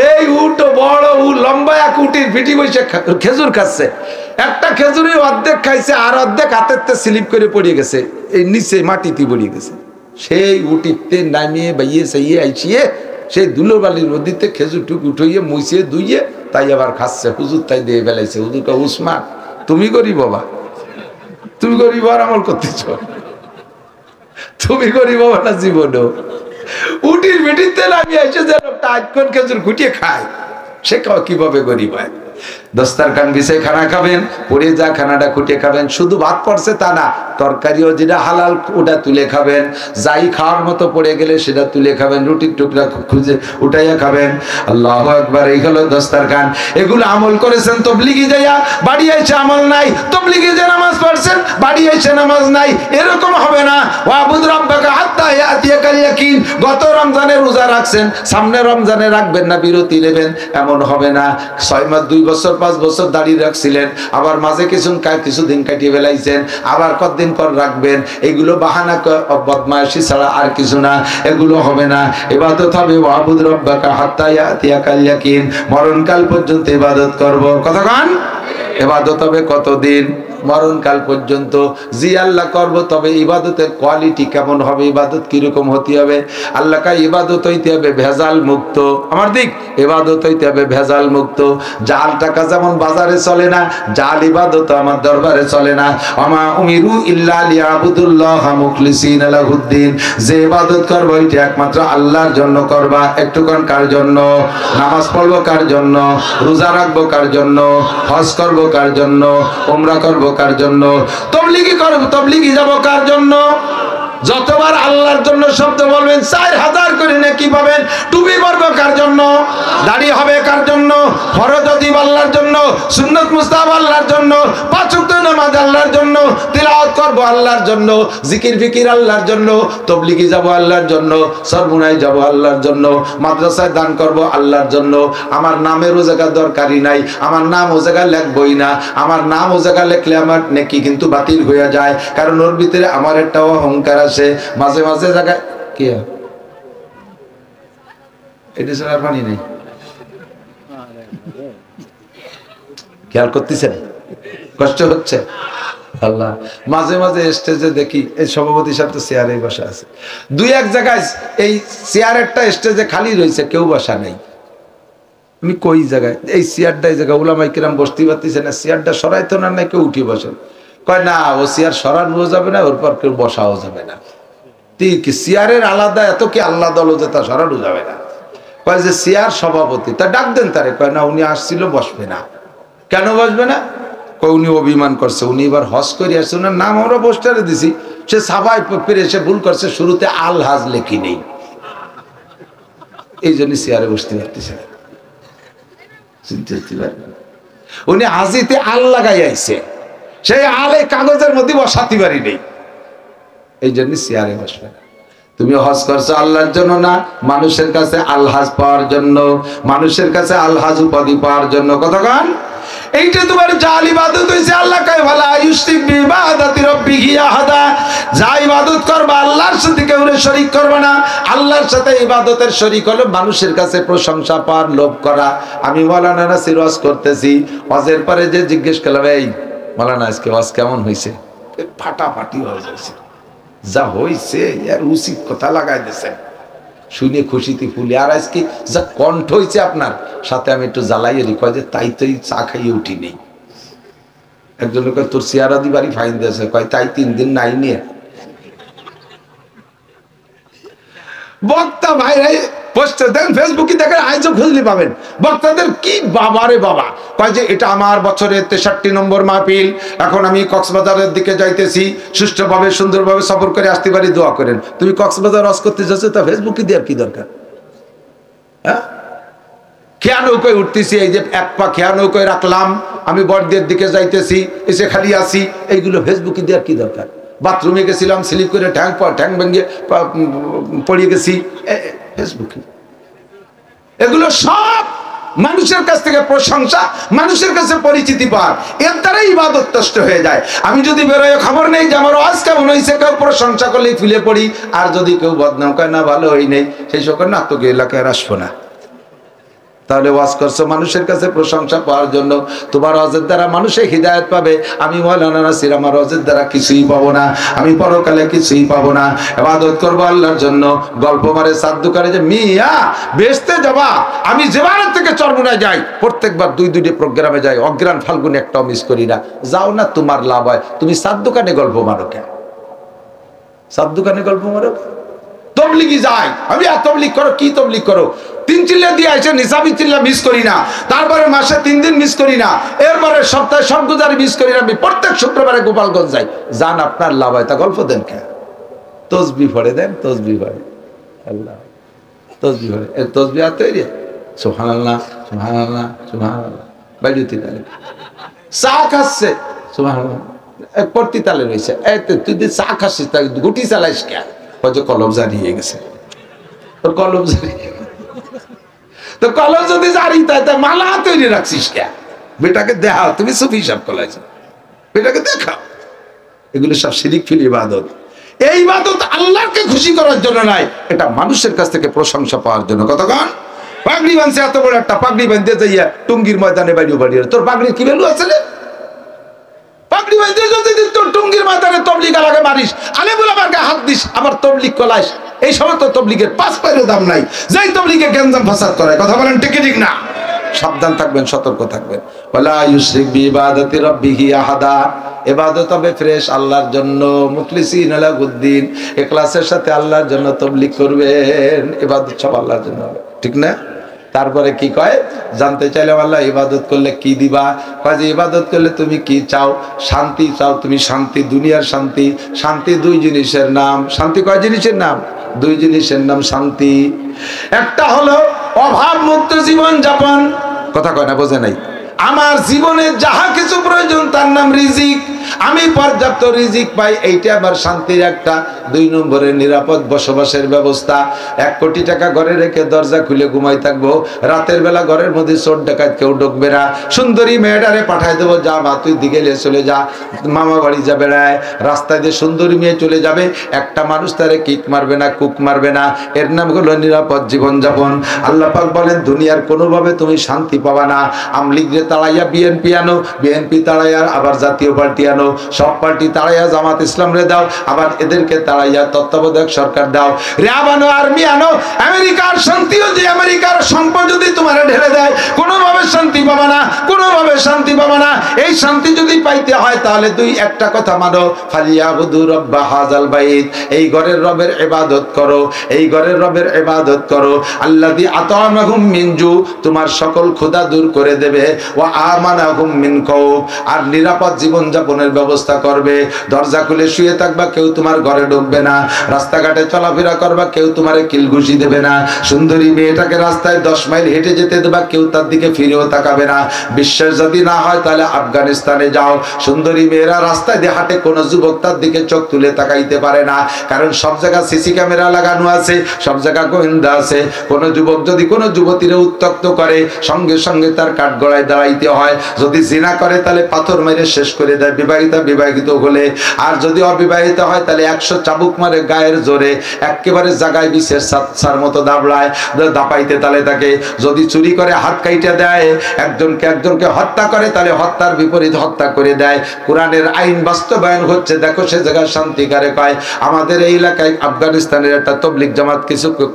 [SPEAKER 1] এই উট বড় লম্বা এক উটির পিটি বসে খেজুর খাচ্ছে। একটা খেজুরে অর্ধেক খাইছে আর অর্ধেক হাতের স্লিপ করে পড়ে গেছে, এই নিচে মাটিতে পড়ে গেছে। সেই উটিতে নামিয়ে বাইয়ে সাইয়ে আইছিয়ে সেই ধুলোবালির নদীতে খেজুর টুক উঠাইয়ে মুছিয়ে ধুইয়ে তাই আবার খাচ্ছে। হুজুর তাই দিয়ে বেলাইছে। হুজুর কা উসমান তুমি করি বাবা, তুমি করি আর আমল করতেছ, তুমি করি বাবা না জীবনেও। উটির বেটিতে নামিয়ে এসে যে লোকটা আজকন খেজুর খুঁটিয়ে খায়, সে কিভাবে গরিব হয়? দস্তারখান বিছাই খানা খাবেন, পরে যা খানাটা খুঁটিয়ে খাবেন। শুধু ভাত পড়ছে তা না, তরকারিও যেটা হালাল ওটা তুলে খাবেন, যাই খাওয়ার মতো পড়ে গেলে সেটা তুলে খাবেন, রুটির টুকরা খুঁজে উঠাইয়া খাবেন। আল্লাহু আকবার। এই হলো দস্তারখান। এগুলো আমল করেছেন তবলিগি যাইয়া, বাড়ি আইছে আমল নাই। তবলিগি যে নামাজ পড়ছেন, বাড়ি আইছে নামাজ নাই, এরকম হবে না। ওয়াবুদ রাব্বাকা হাত্তা ইয়াতিয়াকাল ইয়াকিন। গত রমজানে রোজা রাখছেন, সামনে রমজানে রাখবেন না, বিরতি নেবেন, এমন হবে না। 6 মাস 2 বছর 5 বছর দাঁড়িয়ে রাখছিলেন, আবার মাঝে কিছুদিন কাটিয়ে বেলাইছেন, আবার কতদিন পর রাখবেন। এগুলো বাহানা বদমাইশি ছাড়া আর কিছু না, এগুলো হবে না। ইবাদত হবে ওয়াবুদ রাব্বাকা হাত্তা ইয়াতিয়াকাল ইয়াকিন, মরণকাল পর্যন্ত ইবাদত করব। কতক্ষণ ইবাদত হবে? কতদিন? মরণকাল পর্যন্ত। জি আল্লাহ করব, তবে ইবাদতের কোয়ালিটি কেমন হবে, ইবাদত কিরকম হতে হবে? আল্লাহ কা ইবাদত হইতে হবে ভেজাল মুক্ত। আমার দিক ইবাদত হইতে হবে ভেজাল মুক্ত। জাল টাকা যেমন বাজারে চলে না, জাল ইবাদত আমার দরবারে চলে না। আমা উমিরু ইল্লা লিয়াবুদুল্লাহ মুখলিসিনা লাহুদ্দিন। যে ইবাদত করব এটা একমাত্র আল্লাহর জন্য করবা। একটুক্ষণ কার জন্য? নামাজ পড়বো কার জন্য? রোজা রাখবো কার জন্য? হজ করবো কার জন্য? উমরা করবো কার জন্য? তবলিগি করব, তবলিগি যাব কার জন্য? যতবার আল্লাহর জন্য শব্দ বলবেন 4000 করে নেকি পাবেন। টুপি পরব কার জন্য? দাড়ি হবে কার জন্য? ফরজ ওয়াজিব আল্লাহর জন্য, সুন্নাত মুস্তাহাব আল্লাহর জন্য, 5 ওয়াক্ত নামাজ আল্লাহর জন্য, তিলাওয়াত করব আল্লাহর জন্য, জিকির ফিকির আল্লাহর জন্য, তবলিগি যাব আল্লাহর জন্য, সরমুনাই যাব আল্লাহর জন্য, মাদ্রাসায় দান করব আল্লাহর জন্য। আমার নামের ও জায়গা দরকারই নাই, আমার নাম ও জায়গা লিখবই না। আমার নাম ও জায়গা লিখলে আমার নেকি কিন্তু বাতিল হয়ে যায়, কারণ ওর ভিতরে আমার একটা অহংকার আছে। মাঝে মাঝে জায়গায় কি এটা ছাড়া আর পানি নেই, খেয়াল করতেছেন? কষ্ট হচ্ছে? আল্লাহ মাঝে মাঝে স্টেজে দেখি এই সভাপতি সাহেব তো চেয়ারে বসা আছে, 2-1 জায়গায় এই চেয়ারেরটা স্টেজে খালি রয়েছে, কেউ বসা নেই। আমি কই জায়গায় এই চেয়ারটা, এই জায়গায় উলামায়ে কিরাম বসতে পারতেছে না, চেয়ারটা সরাইতো না, না কেউ উঠে বসেন। কয় না, ও চেয়ার সরানো যাবে না, ওর পর কেউ বসাও যাবে না। ঠিক চেয়ারের আলাদা এত কি আল্লাহ দল যে তা সরানো যাবে না। কয় যে চেয়ার সভাপতি, তা ডাক দেন তারে। কয় না, উনি আসছিল, বসবে না। কেন বসবে না? কয় উনি অভিমান করছে, উনি এবার হজ করে আসছে, ওনার নাম আমরা পোস্টারে দিছি, সে সাবাই পেরে এসে ভুল করছে, শুরুতে আল হাজ লেখি নেই, এই জন্য চেয়ারে বসতে পারতেছে না। উনি হাজিতে আল লাগাই আইছে, সেই আলে কাগজের মধ্যে বসাতে পারি নেই, এই জন্য চেয়ারে বসবে না। তুমি হজ করছো আল্লাহর জন্য না, মানুষের কাছে আলহাজ পাওয়ার জন্য, মানুষের কাছে আলহাজ উপাধি পাওয়ার জন্য। কতক্ষণ এইটা তোমার জাল ইবাদত হইছে। আল্লাহ কয় ওয়ালা ইউশরিক বিইবাদাতি রাব্বিহি আহাদা, যা ইবাদত করবা আল্লাহর সাথে কেউ শরীক করবে না। আল্লাহর সাথে ইবাদতের শরীক হলো মানুষের কাছে প্রশংসা পাওয়ার লোভ করা। আমি মাওলানা নাসির ওয়াজ করতেছি, ওয়াজের পরে যে জিজ্ঞেস করলাম, এই মাওলানা আজকে ওয়াজ কেমন হয়েছে? ফাটাফাটি হয়ে যাচ্ছে, যা হয়েছে আর উচিত কথা লাগাই দিয়েছে, শুনে খুশিতে ফুলি। আর আজকে যা কণ্ঠ হয়েছে আপনার সাথে, আমি একটু জ্বালাইয়ে কয় যে তাই তো চা খাইয়ে উঠি নেই। একজন কয় তোর চেয়ারা দি বাড়ি ফাইন দিয়েছে, কয় তাই 3 দিন নাই নিয়ে। বক্তা ভাই পোস্টে দেখেন, ফেসবুকে দেখেন, আজও খুঁজলে পাবেন বক্তাদের কি বাবা রে বাবা। কয় যে এটা আমার বছরের 63 নম্বর মাহফিল, এখন আমি কক্সবাজারের দিকে যাইতেছি, সুষ্ঠুভাবে সুন্দরভাবে সফর করে আসতে পারি, দোয়া করেন। তুমি কক্সবাজার ওয়াজ করতে যাচ্ছ, তা ফেসবুকে দেওয়ার কি দরকার? হ্যাঁ, খেয়া নৌকায় উঠতেছি, এই যে এক পা খেয়া নৌকায় রাখলাম, আমি বড়দের দিকে যাইতেছি, এসে খালি আসি, এইগুলো ফেসবুকে দেওয়ার কি দরকার? বাথরুমে গেছিলাম, স্লিপ করে ঠ্যাং ভেঙে পড়িয়ে গেছি, ফেসবুকে। এগুলো সব মানুষের কাছ থেকে প্রশংসা, মানুষের কাছে পরিচিতি পাওয়ার, এর দ্বারাই ইবাদত নষ্ট হয়ে যায়। আমি যদি বেরোয় খবর নেই যে আমার ওয়াজ কেমন হয়েছে, কেউ প্রশংসা করলেই ফুলে পড়ি, আর যদি কেউ বদনাম করে না ভালো হই নেই, সেই সকল না তোকে এলাকায় আসবো না। তাহলে ওয়াজ করছো মানুষের কাছে প্রশংসা পাওয়ার জন্য, তোমার ওয়াজের দ্বারা মানুষে হিদায়াত পাবে। আমি মাওলানা নাসির আমার ওয়াজের দ্বারা কিছুই পাবো না, আমি পরকালে কিছুই পাবো না। ইবাদত করবো আল্লাহর জন্য। গল্প মারে সাদ দোকানে যে মিয়া বেচতে যাবা, আমি যেবার থেকে চরমুনায় যাই, প্রত্যেকবার 2-2টি প্রোগ্রামে যাই, অগ্রাণ ফাল্গুন একটাও মিস করি না। যাও না, তোমার লাভ হয়। তুমি সাদ দোকানে গল্প মারো কেন? সাদ দোকানে গল্প মারো। তবলিগি যায়, আমি আর তবলিগ করো, কি তবলিগ করো? 3 চিল্লা দিয়ে আসে, নিসাবি চিল্লা মিস করি না, তারপরে মাসে 3 দিন মিস করি না, এরপরে সপ্তাহে সব গুজারি মিস করি না। আমি প্রত্যেক শুক্রবারে গোপালগঞ্জ যাই। যান, আপনার লাভ হয়, তা গল্প দেন কেন? তসবি পড়ে দেন, তসবি পড়ে আল্লাহ, তসবি পড়ে, এর তসবি আর তৈরি, সুবহানাল্লাহ সুবহানাল্লাহ সুবহানাল্লাহ। বাইরে তালে চা খাচ্ছে, সুবহানাল্লাহ, পড়তি তালে রয়েছে। তুই যে চা খাচ্ছিস, তা গুটি চালাইস কেন? হয়তো কলম জারিয়ে গেছে, তোর কলম জারিয়ে, তো কলম যদি জারি তাই তা মালা তৈরি রাখছিস কেন? বেটাকে দেখাও, তুমি সুফি হিসাব করাইছো, বেটাকে দেখাও। এগুলো সব শিরিক ফিল ইবাদত। এই ইবাদত আল্লাহকে খুশি করার জন্য নাই, এটা মানুষের কাছ থেকে প্রশংসা পাওয়ার জন্য। কতক্ষণ পাগড়ি বানছে, এত বড় একটা পাগড়ি বাঁধতে যাইয়া টুঙ্গির ময়দানে বাড়িও বাড়িয়ে, তোর পাগড়ির কি ভ্যালু আছে? পাগড়ি বাঁধতে যদি তোর টুঙ্গির ময়দানে তবলিগ আলাকে মারিস, আলেমুল আমার গায়ে হাত দিস, আবার তবলিগ কলাইস, এই সময় তো তবলিগের 5 পয়সার দাম নাই। যেই তবলিগে গ্যাঞ্জাম ফাসাদ করে, কথা বলেন ঠিক ঠিক না? সাবধান থাকবেন, সতর্ক থাকবেন। ওয়ালা ইউশরিক বিইবাদাতি রাব্বিহি আহাদা, ইবাদত হবে ফ্রেশ আল্লাহর জন্য, মুখলিসিন লাহুদ্দিন, ইখলাসের সাথে আল্লাহর জন্য তবলিগ করবেন। ইবাদত সব আল্লাহর জন্য হবে, ঠিক না? তারপরে কি কয়? জানতে চাইলে আল্লাহ ইবাদত করলে কি দিবা? কয় যে ইবাদত করলে তুমি কি চাও? শান্তি চাও তুমি, শান্তি, দুনিয়ার শান্তি। শান্তি 2 জিনিসের নাম। শান্তি কয় জিনিসের নাম? 2 জিনিসের নাম শান্তি। একটা হলো অভাব মুক্ত জীবন যাপন, কথা কয় না, বোঝে নাই? আমার জীবনে যাহা কিছু প্রয়োজন তার নাম রিজিক, আমি পর্যাপ্ত রিজিক পাই, এইটা আবার শান্তির একটা। 2 নম্বরে নিরাপদ বসবাসের ব্যবস্থা। 1 কোটি টাকা ঘরে রেখে দরজা খুলে ঘুমাই থাকবো, রাতের বেলা ঘরের মধ্যে চোর ডাকাত কেউ ঢুকবে না। সুন্দরী মেয়েটারে পাঠাই দেবো, যা মা তুই দিকে চলে যা, মামা বাড়ি যাবে না, রাস্তায় দিয়ে সুন্দরী মেয়ে চলে যাবে, একটা মানুষ তারে কিক মারবে না, কুক মারবে না। এর নাম হলো নিরাপদ জীবনযাপন। আল্লাহ পাক বলেন দুনিয়ার কোনোভাবে তুমি শান্তি পাবা না। আমলিগরে তাড়াইয়া বিএনপি আনো, বিএনপি তাড়াইয়া আবার জাতীয় পার্টি আনো, সব পার্টি তাড়াইয়া জামাত ইসলাম রে দাও, আবার এদেরকে তাড়াইয়া তত্ত্বাবধায়ক সরকার দাও, র্যাব আনো, আর্মি আনো। আমেরিকার শান্তিও যে আমেরিকার সম্পদ যদি তোমার ঢেলে দেয়, কোনোভাবে শান্তি পাবা না, কোনোভাবে শান্তি পাবা না। এই শান্তি যদি পাইতে হয় তাহলে তুই একটা কথা মানো, ফালিয়াবুদু রাব্বা হাযাল বাইত, এই ঘরের রবের ইবাদত করো, এই ঘরের রবের ইবাদত করো। আল্লাযী আতামাহুম মিন জু, তোমার সকল ক্ষুধা দূর করে দেবে, ওয়া আমানাহুম মিন খাউফ, আর নিরাপদ জীবন যাপনের ব্যবস্থা করবে। দরজা খুলে শুয়ে থাকবা, কেউ তোমার ঘরে ঢুকবে না। রাস্তাঘাটে চলাফেরা করবা, কেউ তোমারে কিল ঘুষি দেবে না। সুন্দরী মেয়েটাকে রাস্তায় 10 মাইল হেঁটে যেতে দেবা, কেউ তার দিকে ফিরেও দিকেও তাকাবে না। বিশ্বাস যদি না হয় তাহলে আফগানিস্তানে যাও, সুন্দরী মেয়েরা রাস্তায় দিয়ে হাঁটে, কোনো যুবক তার দিকে চোখ তুলে তাকাইতে পারে না, কারণ সব জায়গা সিসি ক্যামেরা লাগানো আছে, সব জায়গা গোয়েন্দা আছে। কোনো যুবক যদি কোনো যুবতীরে উত্ত্যক্ত করে সঙ্গে সঙ্গে তার কাঠগড়ায় দাঁড়াইতে হয়। যদি জিনা করে তাহলে পাথর মেরে শেষ করে দেয় বিবাহিত হলে, আর যদি অবিবাহিত হয় তাহলে 100 চাবুক মারে গায়ের জোরে, একেবারে জায়গায় বিশেষ সার মতো দাপাইতে তালে তাকে। যদি চুরি করে হাত কাইটা দেয়, একজনকে হত্যা করে তাহলে হত্যার বিপরীত হত্যা করে দেয়। কোরআনের আইন বাস্তবায়ন হচ্ছে। দেখো সে জায়গায় শান্তিকারে পায়। আমাদের এই এলাকায় আফগানিস্তানের একটা তবলিগ জামাত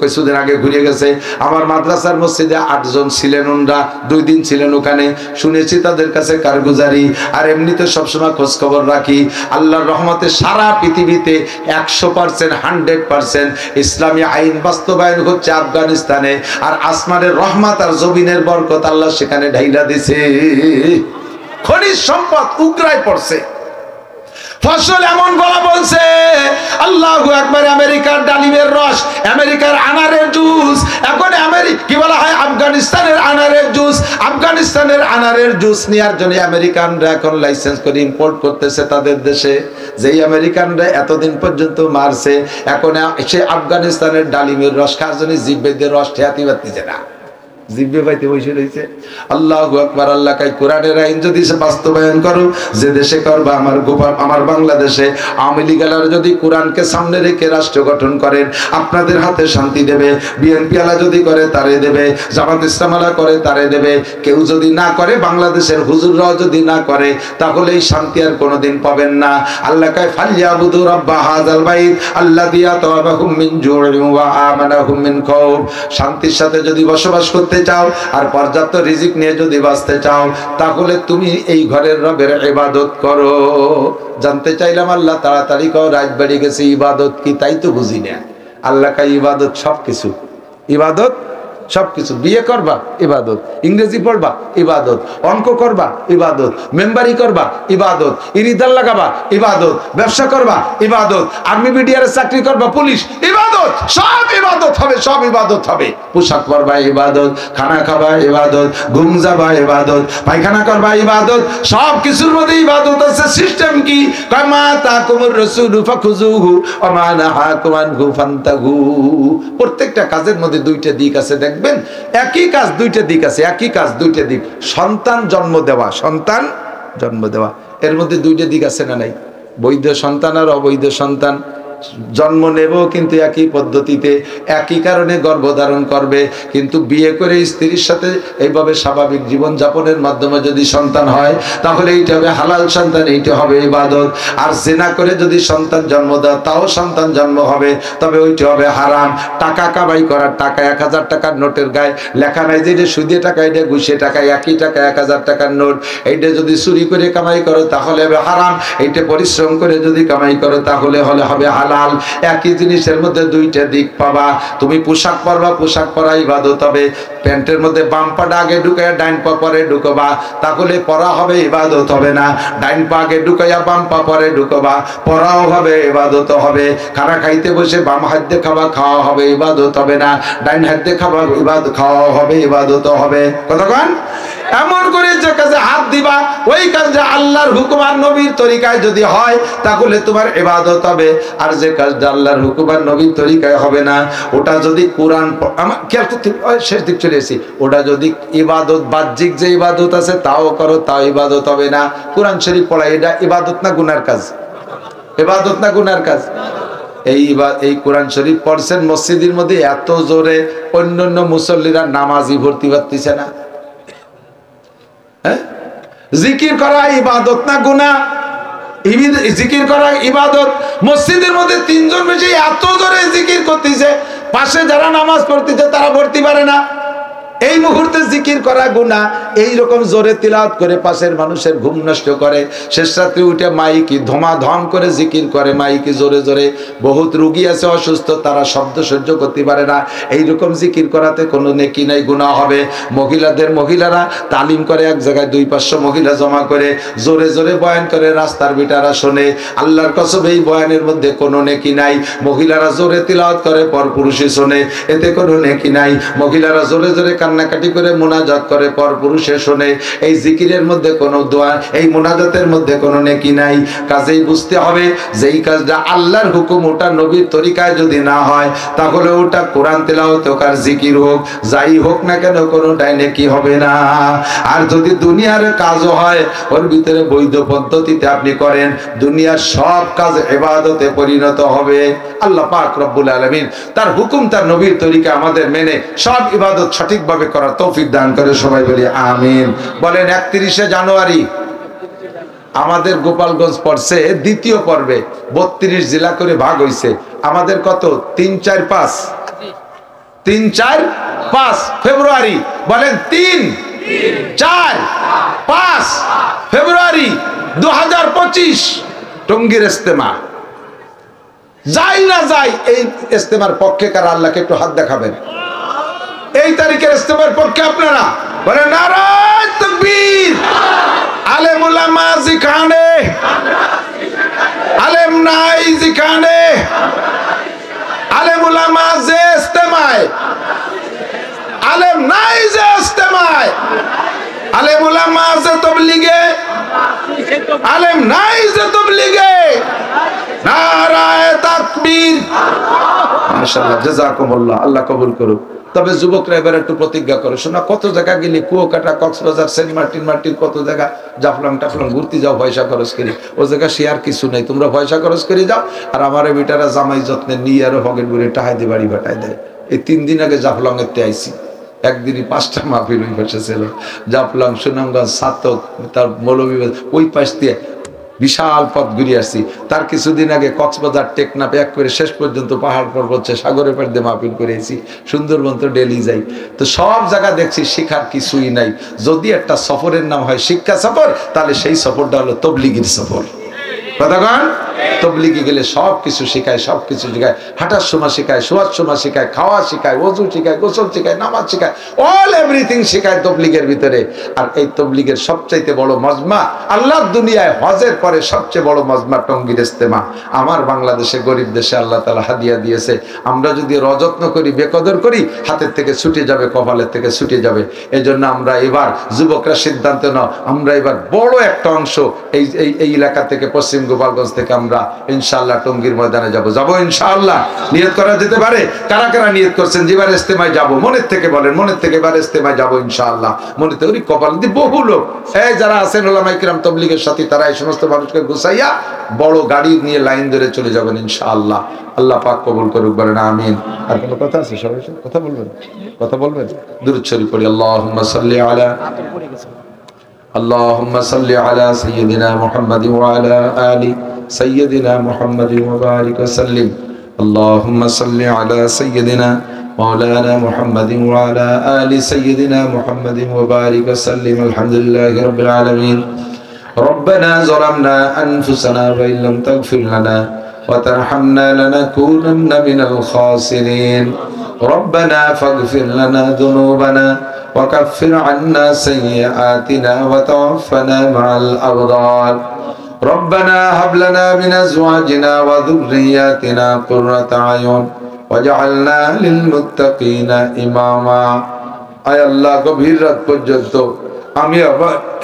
[SPEAKER 1] কিছুদিন আগে ঘুরে গেছে। আমার মাদ্রাসার মসজিদে 8 জন ছিলেন, ওনরা 2 দিন ছিলেন ওখানে। শুনেছি তাদের কাছে কারগুজারি, আর এমনিতে সবসময় খোঁজ খবর রাখি। আল্লাহর রহমতে সারা পৃথিবীতে 100% 100% ইসলামী আইন বাস্তবায়ন হচ্ছে আফগানিস্তানে। আর আসমানের রহমত আর জমিনের বরকত আল্লাহ সেখানে ঢাইলা দিছে। খনিজ সম্পদ উগরায় পড়ছে, ফসল এমন বলা বলছে, আল্লাহু আকবার। আমেরিকার ডালিমের রস, আমেরিকার আনারের জুস, এখন কি বলা হয় আফগানিস্তানের আনারের জুস। আফগানিস্তানের আনারের জুস নেওয়ার জন্য আমেরিকানরা এখন লাইসেন্স করে ইম্পোর্ট করতেছে তাদের দেশে। যেই আমেরিকানরা এতদিন পর্যন্ত মারছে, এখন সে আফগানিস্তানের ডালিমের রস খাওয়ার জন্য জিব্বেদের রস ঠেয়াতে পারতেছে না, জিব্বে পাইতে বসে রয়েছে। আল্লাহু আকবার। আল্লাহ কাই কোরআনের আইন যদি বাস্তবায়ন করো, যে দেশে করবা, আমার বাংলাদেশে আওয়ামী লীগালারা যদি কোরআনকে সামনে রেখে রাষ্ট্র গঠন করেন, আপনাদের হাতে শান্তি দেবে। বিএনপি আলা যদি করে তারে দেবে, জামাত ইসলামালা করে তারে দেবে। কেউ যদি না করে, বাংলাদেশের হুজুররাও যদি না করে, তাহলে এই শান্তি আর কোনোদিন পাবেন না। আল্লাহ কাই ফালিয়াবুদু রাব্বা হাযাল বাইত আল্লাযী আতা'আমাহুম মিন জু'ইন ওয়া আমানাহুম মিন খাউফ। শান্তির সাথে যদি বসবাস করতে চাও আর পর্যাপ্ত রিজিক নিয়ে যদি বাঁচতে চাও, তাহলে তুমি এই ঘরের রবের ইবাদত করো। জানতে চাইলাম আল্লাহ তাড়াতাড়ি কও, রাত বেড়ে গেছে, ইবাদত কি তাই তো বুঝি না। আল্লাহ কাই ইবাদত সবকিছু, ইবাদত সবকিছু। বিয়ে করবা ইবাদত, ইংরেজি পড়বা ইবাদত, অঙ্ক করবা ইবাদত, মেম্বারি করবা ইবাদত, ইরিদাল লাগাবা ইবাদত, ব্যবসা করবা ইবাদত, আর্মি বিডিআর চাকরি করবা, পুলিশ ইবাদত, সব ইবাদত হবে, সব ইবাদত হবে। পোশাক পরবা ইবাদত, খানা খাবা ইবাদত, ঘুম যাবা ইবাদত, পায়খানা করবা ইবাদত, সব কিছুর মধ্যে ইবাদত আছে। সিস্টেম কি? কামা তাকুমুর রাসূলু ফাখুযুহু ওয়া মা নাহাকুম আনহু ফান্তাহু। প্রত্যেকটা কাজের মধ্যে 2টা দিক আছে। দেখবেন একই কাজ 2টা দিক আছে, একই কাজ 2টা দিক। সন্তান জন্ম দেওয়া, সন্তান জন্ম দেওয়া, এর মধ্যে 2টা দিক আছে না নাই? বৈধ সন্তান আর অবৈধ সন্তান জন্ম নেব, কিন্তু একই পদ্ধতিতে, একই কারণে গর্ভধারণ করবে। কিন্তু বিয়ে করে স্ত্রীর সাথে এইভাবে স্বাভাবিক জীবন যাপনের মাধ্যমে যদি সন্তান হয়, তাহলে এইটা হবে হালাল সন্তান, এইটা হবে ইবাদত। আর জিনা করে যদি সন্তান জন্ম দাও, তাও সন্তান জন্ম হবে, তবে ওইটা হবে হারাম। টাকা কামাই করার টাকা, 1000 টাকার নোটের গায়ে লেখা নাই যে এটা সুদে টাকা, এটা ঘুষে টাকা, একই টাকা 1000 টাকার নোট। এইটা যদি চুরি করে কামাই করো তাহলে হবে হারাম, এইটা পরিশ্রম করে যদি কামাই করো তাহলে হবে হালাল। একই জিনিসের মধ্যে 2টা দিক পাবা। তুমি পোশাক পরবা, পোশাক পরা ইবাদত হবে। প্যান্টের মধ্যে বাম পাটা আগে ঢুকাইয়া ডাইন পা পরে ঢুকবা, তাহলে পরা হবে, ইবাদত হবে না। ডাইন পা আগে ঢুকাইয়া বাম পা পরে ঢুকবা, পরাও হবে, ইবাদত হবে। খানা খাইতে বসে বাম হাত দিয়ে খাবা, খাওয়া হবে, ইবাদত হবে না। ডাইন হাত দিয়ে খাবা, ইবাদত, খাওয়া হবে, ইবাদত হবে। কতক্ষণ এমন করে যে কাজে হাত দিবা, ওই কাজে আল্লাহর হুকুম আর নবীর তরিকায় যদি হয়, তাহলে তোমার ইবাদত হবে। আর যে কাজটা আল্লাহর হুকুম আর নবীর তরিকায় হবে না, ওটা যদি কোরআন, আমার খেয়াল করতে শেষ দিক চলে এসেছি, ওটা যদি ইবাদত বাহ্যিক যে ইবাদত আছে তাও করো, তাও ইবাদত হবে না। কোরআন শরীফ পড়া এটা ইবাদত না গুনার কাজ? ইবাদত না গুনার কাজ? এই কোরআন শরীফ পড়ছেন মসজিদের মধ্যে এত জোরে, অন্যান্য মুসল্লিরা নামাজি ভর্তি পারতেছে না। জিকির করা ইবাদত না গুনাহ? জিকির করা ইবাদত। মসজিদের মধ্যে 3 জন বেশি এত জোরে জিকির করতেছে, পাশে যারা নামাজ পড়তেছে তারা পড়তে পারে না। এই মুহূর্তে জিকির করা গুনাহ। এই রকম জোরে তিলাওয়াত করে পাশের মানুষের ঘুম নষ্ট করে, শেষ রাত্রে উঠে মাইকি ধমাধম করে জিকির করে, মাইকি জোরে জোরে। বহুত রোগী আছে অসুস্থ, তারা শব্দ সহ্য করতে পারে না। এই রকম জিকির করাতে কোনো নেকি নাই, গুনাহ হবে। মহিলারা তালিম করে এক জায়গায় 200-500 মহিলা জমা করে জোরে জোরে বয়ান করে, রাস্তার বিটারা শোনে। আল্লাহর কসম এই বয়ানের মধ্যে কোনো নেকি নাই। মহিলারা জোরে তিলাওয়াত করে, পরপুরুষে শোনে, এতে কোনো নেকি নাই। মহিলারা জোরে জোরে কান্না কান্নাকাটি করে মুনাজাত করে পর পুরুষে শোনে, এই জিকিরের মধ্যে কোনো দোয়া, এই মুনাজাতের মধ্যে কোনো নেকি নাই। কাজেই বুঝতে হবে যেই কাজটা আল্লাহর হুকুম, ওটা নবীর তরিকায় যদি না হয়, তাহলে ওটা কোরআন তেলাওয়াত হোক আর জিকির হোক, যাই হোক না কেন কোনোটাই নেকি হবে না। আর যদি দুনিয়ার কাজও হয়, ওর ভিতরে বৈধ পদ্ধতিতে আপনি করেন, দুনিয়ার সব কাজ ইবাদতে পরিণত হবে। আল্লাহ পাক রব্বুল আলামিন তার হুকুম, তার নবীর তরিকা আমাদের মেনে সব ইবাদত সঠিকভাবে করার তৌফিক দান করে। সবাই বলি আমিন। বলেন 31শে জানুয়ারি আমাদের গোপালগঞ্জ পড়ছে দ্বিতীয় পর্বে, 32 জেলা করে ভাগ হইছে। আমাদের কত? 3, 4, 5, 3, 4, 5 ফেব্রুয়ারি। বলেন 3, 4, 5 ফেব্রুয়ারি 2025 টঙ্গীর ইজতেমা। যাই না যাই, এই ইজতেমার পক্ষে কারা আল্লাহকে একটু হাত দেখাবেন? এই তারিখের ইজতেমার পক্ষে আপনারা বলেন নারায়ে তাকবীর। আলেম উলামা যেখানে, আলেম নাই যেখানে, আলেম উলামা যে ইজতেমায়, আলেম নাই যে ইজতেমায়, আলেম উলামা যে তবলিগে, আলেম নাই যে তবলিগে। নারায়ে তাকবীর। মাশাআল্লাহ, জাযাকুমুল্লাহ, আল্লাহ কবুল করুক। তবে যুবকরা এবার একটু প্রতিজ্ঞা করে শোনা, কত জায়গা গেলি, কুয়াকাটা, কক্সবাজার, সেন্ট মার্টিন কত জায়গা জাফলং টাফলং ঘুরতে যাও পয়সা খরচ করি, ও জায়গা শেয়ার কিছু নেই, তোমরা পয়সা খরচ করে যাও। আর আমার বেটারা জামাই যত্নে নিয়ে আরো হগের বুড়ে টাহাই দিয়ে বাড়ি পাঠায় দেয়। এই 3 দিন আগে জাফলং এর আইসি, একদিনই 5টা মাহফিল ওই পাশে ছিল, জাফলং, সুনামগঞ্জ, সাতক, তার মৌলভীবাজার, ওই পাশ দিয়ে বিশাল পথ ঘুরে আসছি। তার কিছুদিন আগে কক্সবাজার, টেকনাফ এক করে শেষ পর্যন্ত পাহাড় পর্বত, সাগরের পাড় দিয়ে মাহফিল করেছি। সুন্দরবন তো ডেলি যাই, তো সব জায়গা দেখছি শিখার কিছুই নাই। যদি একটা সফরের নাম হয় শিক্ষা সফর, তাহলে সেই সফরটা হলো তবলিগির সফর। কথাগণ, তবলিগে গেলে সব কিছু শেখায়, সব কিছু শেখায়। হাঁটার সময় শেখায়, শোয়ার সময় শেখায়, খাওয়া শেখায়, ওযু শেখায়, গোসল শেখায়, নামাজ শেখায়, অল এভরিথিং শেখায় তবলিগের ভিতরে। আর এই তবলিগের সবচাইতে বড় মজমা, আল্লাহর দুনিয়ায় হজের পরে সবচেয়ে বড় মজমা টঙ্গীর ইজতেমা। আমার বাংলাদেশে, গরিব দেশে আল্লাহ তাআলা হাদিয়া দিয়েছে। আমরা যদি রযত্ন করি, বেকদর করি, হাতের থেকে ছুটে যাবে, কপালের থেকে ছুটে যাবে। এজন্য আমরা এবার যুবকরা সিদ্ধান্ত নাও, আমরা এবার বড় একটা অংশ এই এলাকা থেকে, পশ্চিম গোপালগঞ্জ থেকে আমরা ইনশাআল্লাহ টঙ্গীর ময়দানে যাব ইনশাআল্লাহ। নিয়ত করা যেতে পারে? কারা কারা নিয়ত করছেন যেবার ইজতেমায় যাব? মনের থেকে বলেন, মনের থেকে এবার ইজতেমায় যাব ইনশাআল্লাহ। মনে তো কপাল দিয়ে বহু লোক, এই যারা আছেন ওলামায়ে কিরাম তবলিগের সাথী, তারা এই সমস্ত মানুষকে গুছাইয়া বড় গাড়ি নিয়ে লাইন ধরে চলে যাবেন ইনশাআল্লাহ। আল্লাহ পাক কবুল করুক, বলেন আমিন। আর কোনো কথা আছে? সবাই কথা বলবেন, কথা বলবেন। দুরূদ শরীফ পড়ি। আল্লাহুম্মা সাল্লি আলা, اللهم صل على سيدنا محمد وعلى آل سيدنا محمد وبارك وسلم. اللهم صل على سيدنا مولانا محمد وعلى آل سيدنا محمد وبارك وسلم. الحمد لله رب العالمين. ربنا ظلمنا أنفسنا وإن لم تغفر لنا وترحمنا لنكونن من الخاسرين. ربنا فاغفر لنا ذنوبنا وكفر عنا سيئاتنا وتوفنا مع الأبرار. ربنا هب لنا من أزواجنا وذرياتنا قرة أعين واجعلنا للمتقين إماما. আয় আল্লাহ, গভীর রাত পর্যন্ত আমি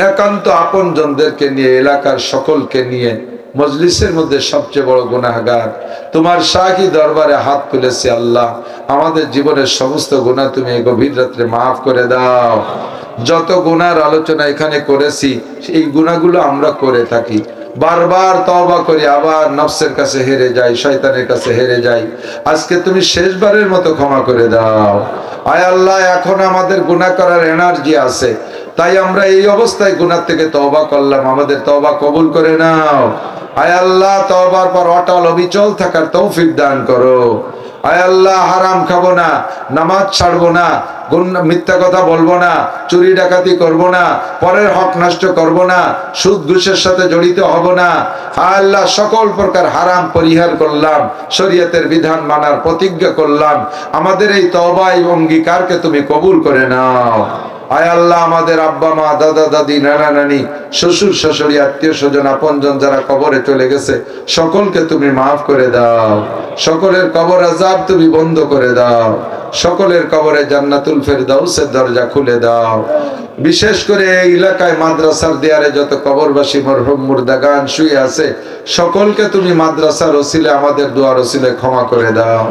[SPEAKER 1] একান্ত আপনজনদেরকে নিয়ে, এলাকার সকলকে নিয়ে মজলিসের মধ্যে সবচেয়ে বড় গুনাহগার তোমার শাহী দরবারে হাত তুলেছি। আল্লাহ, আমাদের জীবনের সমস্ত গুনাহ তুমি এই গভীর রাত্রে মাফ করে দাও। যত গুনার আলোচনা এখানে করেছি, এই গুনাহগুলো আমরা করে থাকি, বারবার তওবা করি, আবার নফসের কাছে হেরে যাই, শয়তানের কাছে হেরে যাই। আজকে তুমি শেষবারের মতো ক্ষমা করে দাও। আয় আল্লাহ, এখন আমাদের গুনাহ করার এনার্জি আছে, তাই আমরা এই অবস্থায় গুনাহ থেকে তওবা করলাম, আমাদের তওবা কবুল করে নাও। আয় আল্লাহ, তওবার পর অটল অবিচল থাকার তৌফিক দান করো। আয় আল্লাহ, হারাম খাবো না, নামাজ ছাড়বো না, মিথ্যা কথা বলবো না, চুরি ডাকাতি করবো না, পরের হক নষ্ট করবো না, সুদ ঘুষের সাথে জড়িত হব না। আয় আল্লাহ, সকল প্রকার হারাম পরিহার করলাম, শরীয়তের বিধান মানার প্রতিজ্ঞা করলাম। আমাদের এই তওবা এবং অঙ্গীকারকে তুমি কবুল করে নাও। আয় আল্লাহ আমাদের আব্বা মা দাদা দাদি নানা নানি শ্বশুর শাশুড়ি আত্মীয় স্বজন আপনজন যারা কবরে চলে গেছে সকলকে তুমি মাফ করে দাও, সকলের কবর আযাব তুমি বন্ধ করে দাও, সকলের কবরে জান্নাতুল ফেরদাউসের দরজা খুলে দাও। বিশেষ করে এই এলাকায় মাদ্রাসার দেয়ারে যত কবরবাসী মরহুম মুর্দাগান শুয়ে আছে সকলকে তুমি মাদ্রাসার ওসিলে আমাদের দুয়ার ওসিলে ক্ষমা করে দাও।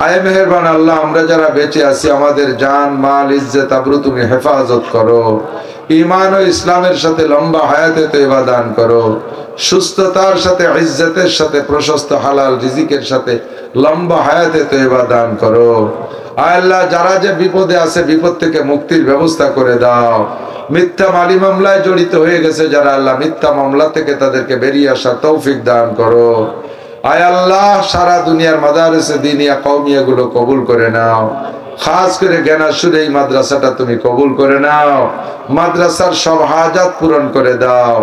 [SPEAKER 1] আয় মেহেরবান আল্লাহ, আমরা যারা বেঁচে আছি আমাদের জান মাল ইজ্জত আবরু তুমি হেফাজত করো, ঈমান ও ইসলামের সাথে লম্বা হায়াতে তয়বা দান করো, সুস্থতার সাথে ইজ্জতের সাথে প্রশস্ত হালাল রিজিকের সাথে লম্বা হায়াতে তয়বা দান করো। আয় আল্লাহ, যারা যে বিপদে আছে বিপদ থেকে মুক্তির ব্যবস্থা করে দাও। মিথ্যা মালি মামলায় জড়িত হয়ে গেছে যারা, আল্লাহ মিথ্যা মামলা থেকে তাদেরকে বেরিয়ে আসার তৌফিক দান করো। আয় আল্লাহ, সারা দুনিয়ার মাদারিসে দিনিয়া কওমিয়া গুলো কবুল করে নাও, খাস করে জ্ঞানাসুর এই মাদ্রাসাটা তুমি কবুল করে নাও, মাদ্রাসার সব হাজাত পূরণ করে দাও।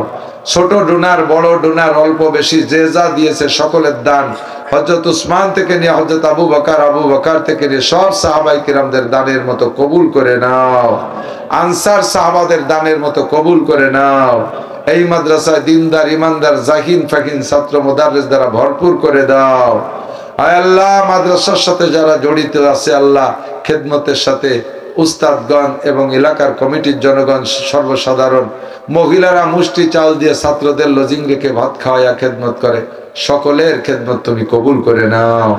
[SPEAKER 1] ছোট ডোনার বড় ডোনার অল্প বেশি যে যা দিয়েছে সকলের দান হযরত উসমান থেকে নিয়ে হযরত আবু বকর থেকে নিয়ে সব সাহাবায়ে কিরামদের দানের মতো কবুল করে নাও, আনসার সাহাবাদের দানের মতো কবুল করে নাও। এই মাদ্রাসায় দিনদার ইমানদার জাহিন ফাকিন ছাত্র মুদাররিস দ্বারা ভরপুর করে দাও। আয় আল্লাহ, মাদ্রাসার সাথে যারা জড়িত আছে আল্লাহ খেদমতের সাথে উস্তাদগণ এবং এলাকার কমিটির জনগণ সর্বসাধারণ মহিলারা মুষ্টি চাল দিয়ে ছাত্রদের লজিং রেখে ভাত খাওয়াইয়া খেদমত করে, সকলের খেদমত তুমি কবুল করে নাও।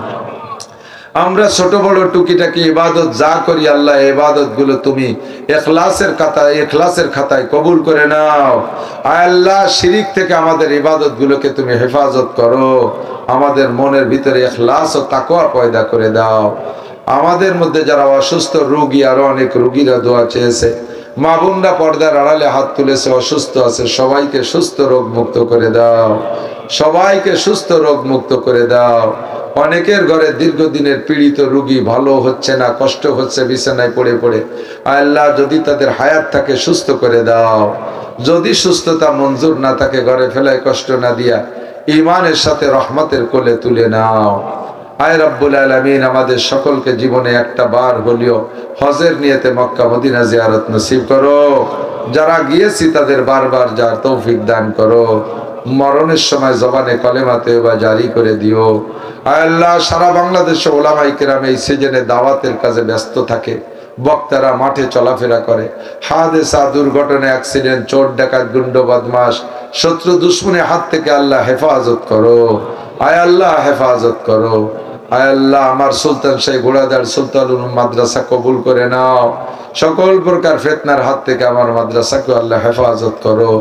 [SPEAKER 1] আমরা ছোট বড় টুকিটাকি ইবাদত যা করি আল্লাহ ইবাদত গুলো তুমি ইখলাসের খাতায় কবুল করে নাও। আয় আল্লাহ, শিরিক থেকে আমাদের ইবাদত গুলোকে তুমি হেফাজত করো, আমাদের মনের ভিতরে ইখলাস ও তাকওয়া পয়দা করে দাও। আমাদের মধ্যে যারা অসুস্থ রোগী, আরো অনেক রোগীরা দোয়া চেয়েছে, মা বোনরা পর্দার আড়ালে হাত তুলেছে, অসুস্থ আছে, সবাইকে সুস্থ রোগ মুক্ত করে দাও, সবাইকে সুস্থ রোগ মুক্ত করে দাও। অনেকের ঘরে দীর্ঘদিনের পীড়িত রোগী, ভালো হচ্ছে না, কষ্ট হচ্ছে বিছানায় পড়ে পড়ে, আল্লাহ যদি তাদের হায়াত থাকে সুস্থ করে দাও, যদি সুস্থতা মঞ্জুর না থাকে ঘরে ফেলায় কষ্ট না দিয়া ঈমানের সাথে রহমতের কোলে তুলে নাও। আয় রব্বুল আলামিন, আমাদের সকলকে জীবনে একটা বার হলেও হজের নিয়তে মক্কা মদিনা জিয়ারত নসিব করো, যারা গিয়েছি তাদের বারবার যার তৌফিক দান করো, মরণের সময় জবানে কলেমা তওবা জারি করে দিও। আয় আল্লাহ, সারা বাংলাদেশে উলামায়ে কেরাম এই সিজনে দাওয়াতের কাজে ব্যস্ত থাকে, বক্তারা মাঠে চলাফেরা করে, হাদেসা দুর্ঘটনা অ্যাক্সিডেন্ট চোর ডাকাত গুন্ড বদমাশ শত্রু দুশ্মনের হাত থেকে আল্লাহ হেফাজত করো। আয় আল্লাহ হেফাজত করো। আয় আল্লাহ, আমার সুলতান শাহী ঘোড়াদার সুলতানুল মাদ্রাসা কবুল করে নাও, সকল প্রকার ফিতনার হাত থেকে আমার মাদ্রাসাকে আল্লাহ হেফাজত করো।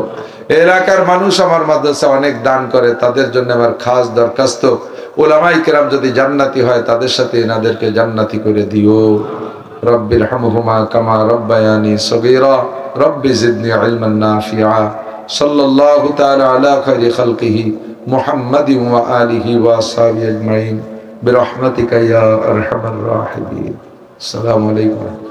[SPEAKER 1] এলাকার মানুষ আমার মাদ্রাসা অনেক দান করে, তাদের জন্য আমার খাস দরখাস্ত, উলামায়ে কেরাম যদি জান্নাতি হয় তাদের সাথে এনাদেরকে জান্নাতি করে দিও। রব্বির হামহুমা কামা রব্বায়ানি সগীরা রব্বি জিদনি ইলমান নাফিআ। সাল্লাল্লাহু তাআলা আলা খায়রি খালকিহি মুহাম্মাদিন ওয়া আলিহি ওয়া আসহাবিহি আজমাইন বিরহমাতিকা ইয়া আরহামার রাহিমিন। আসসালামু আলাইকুম।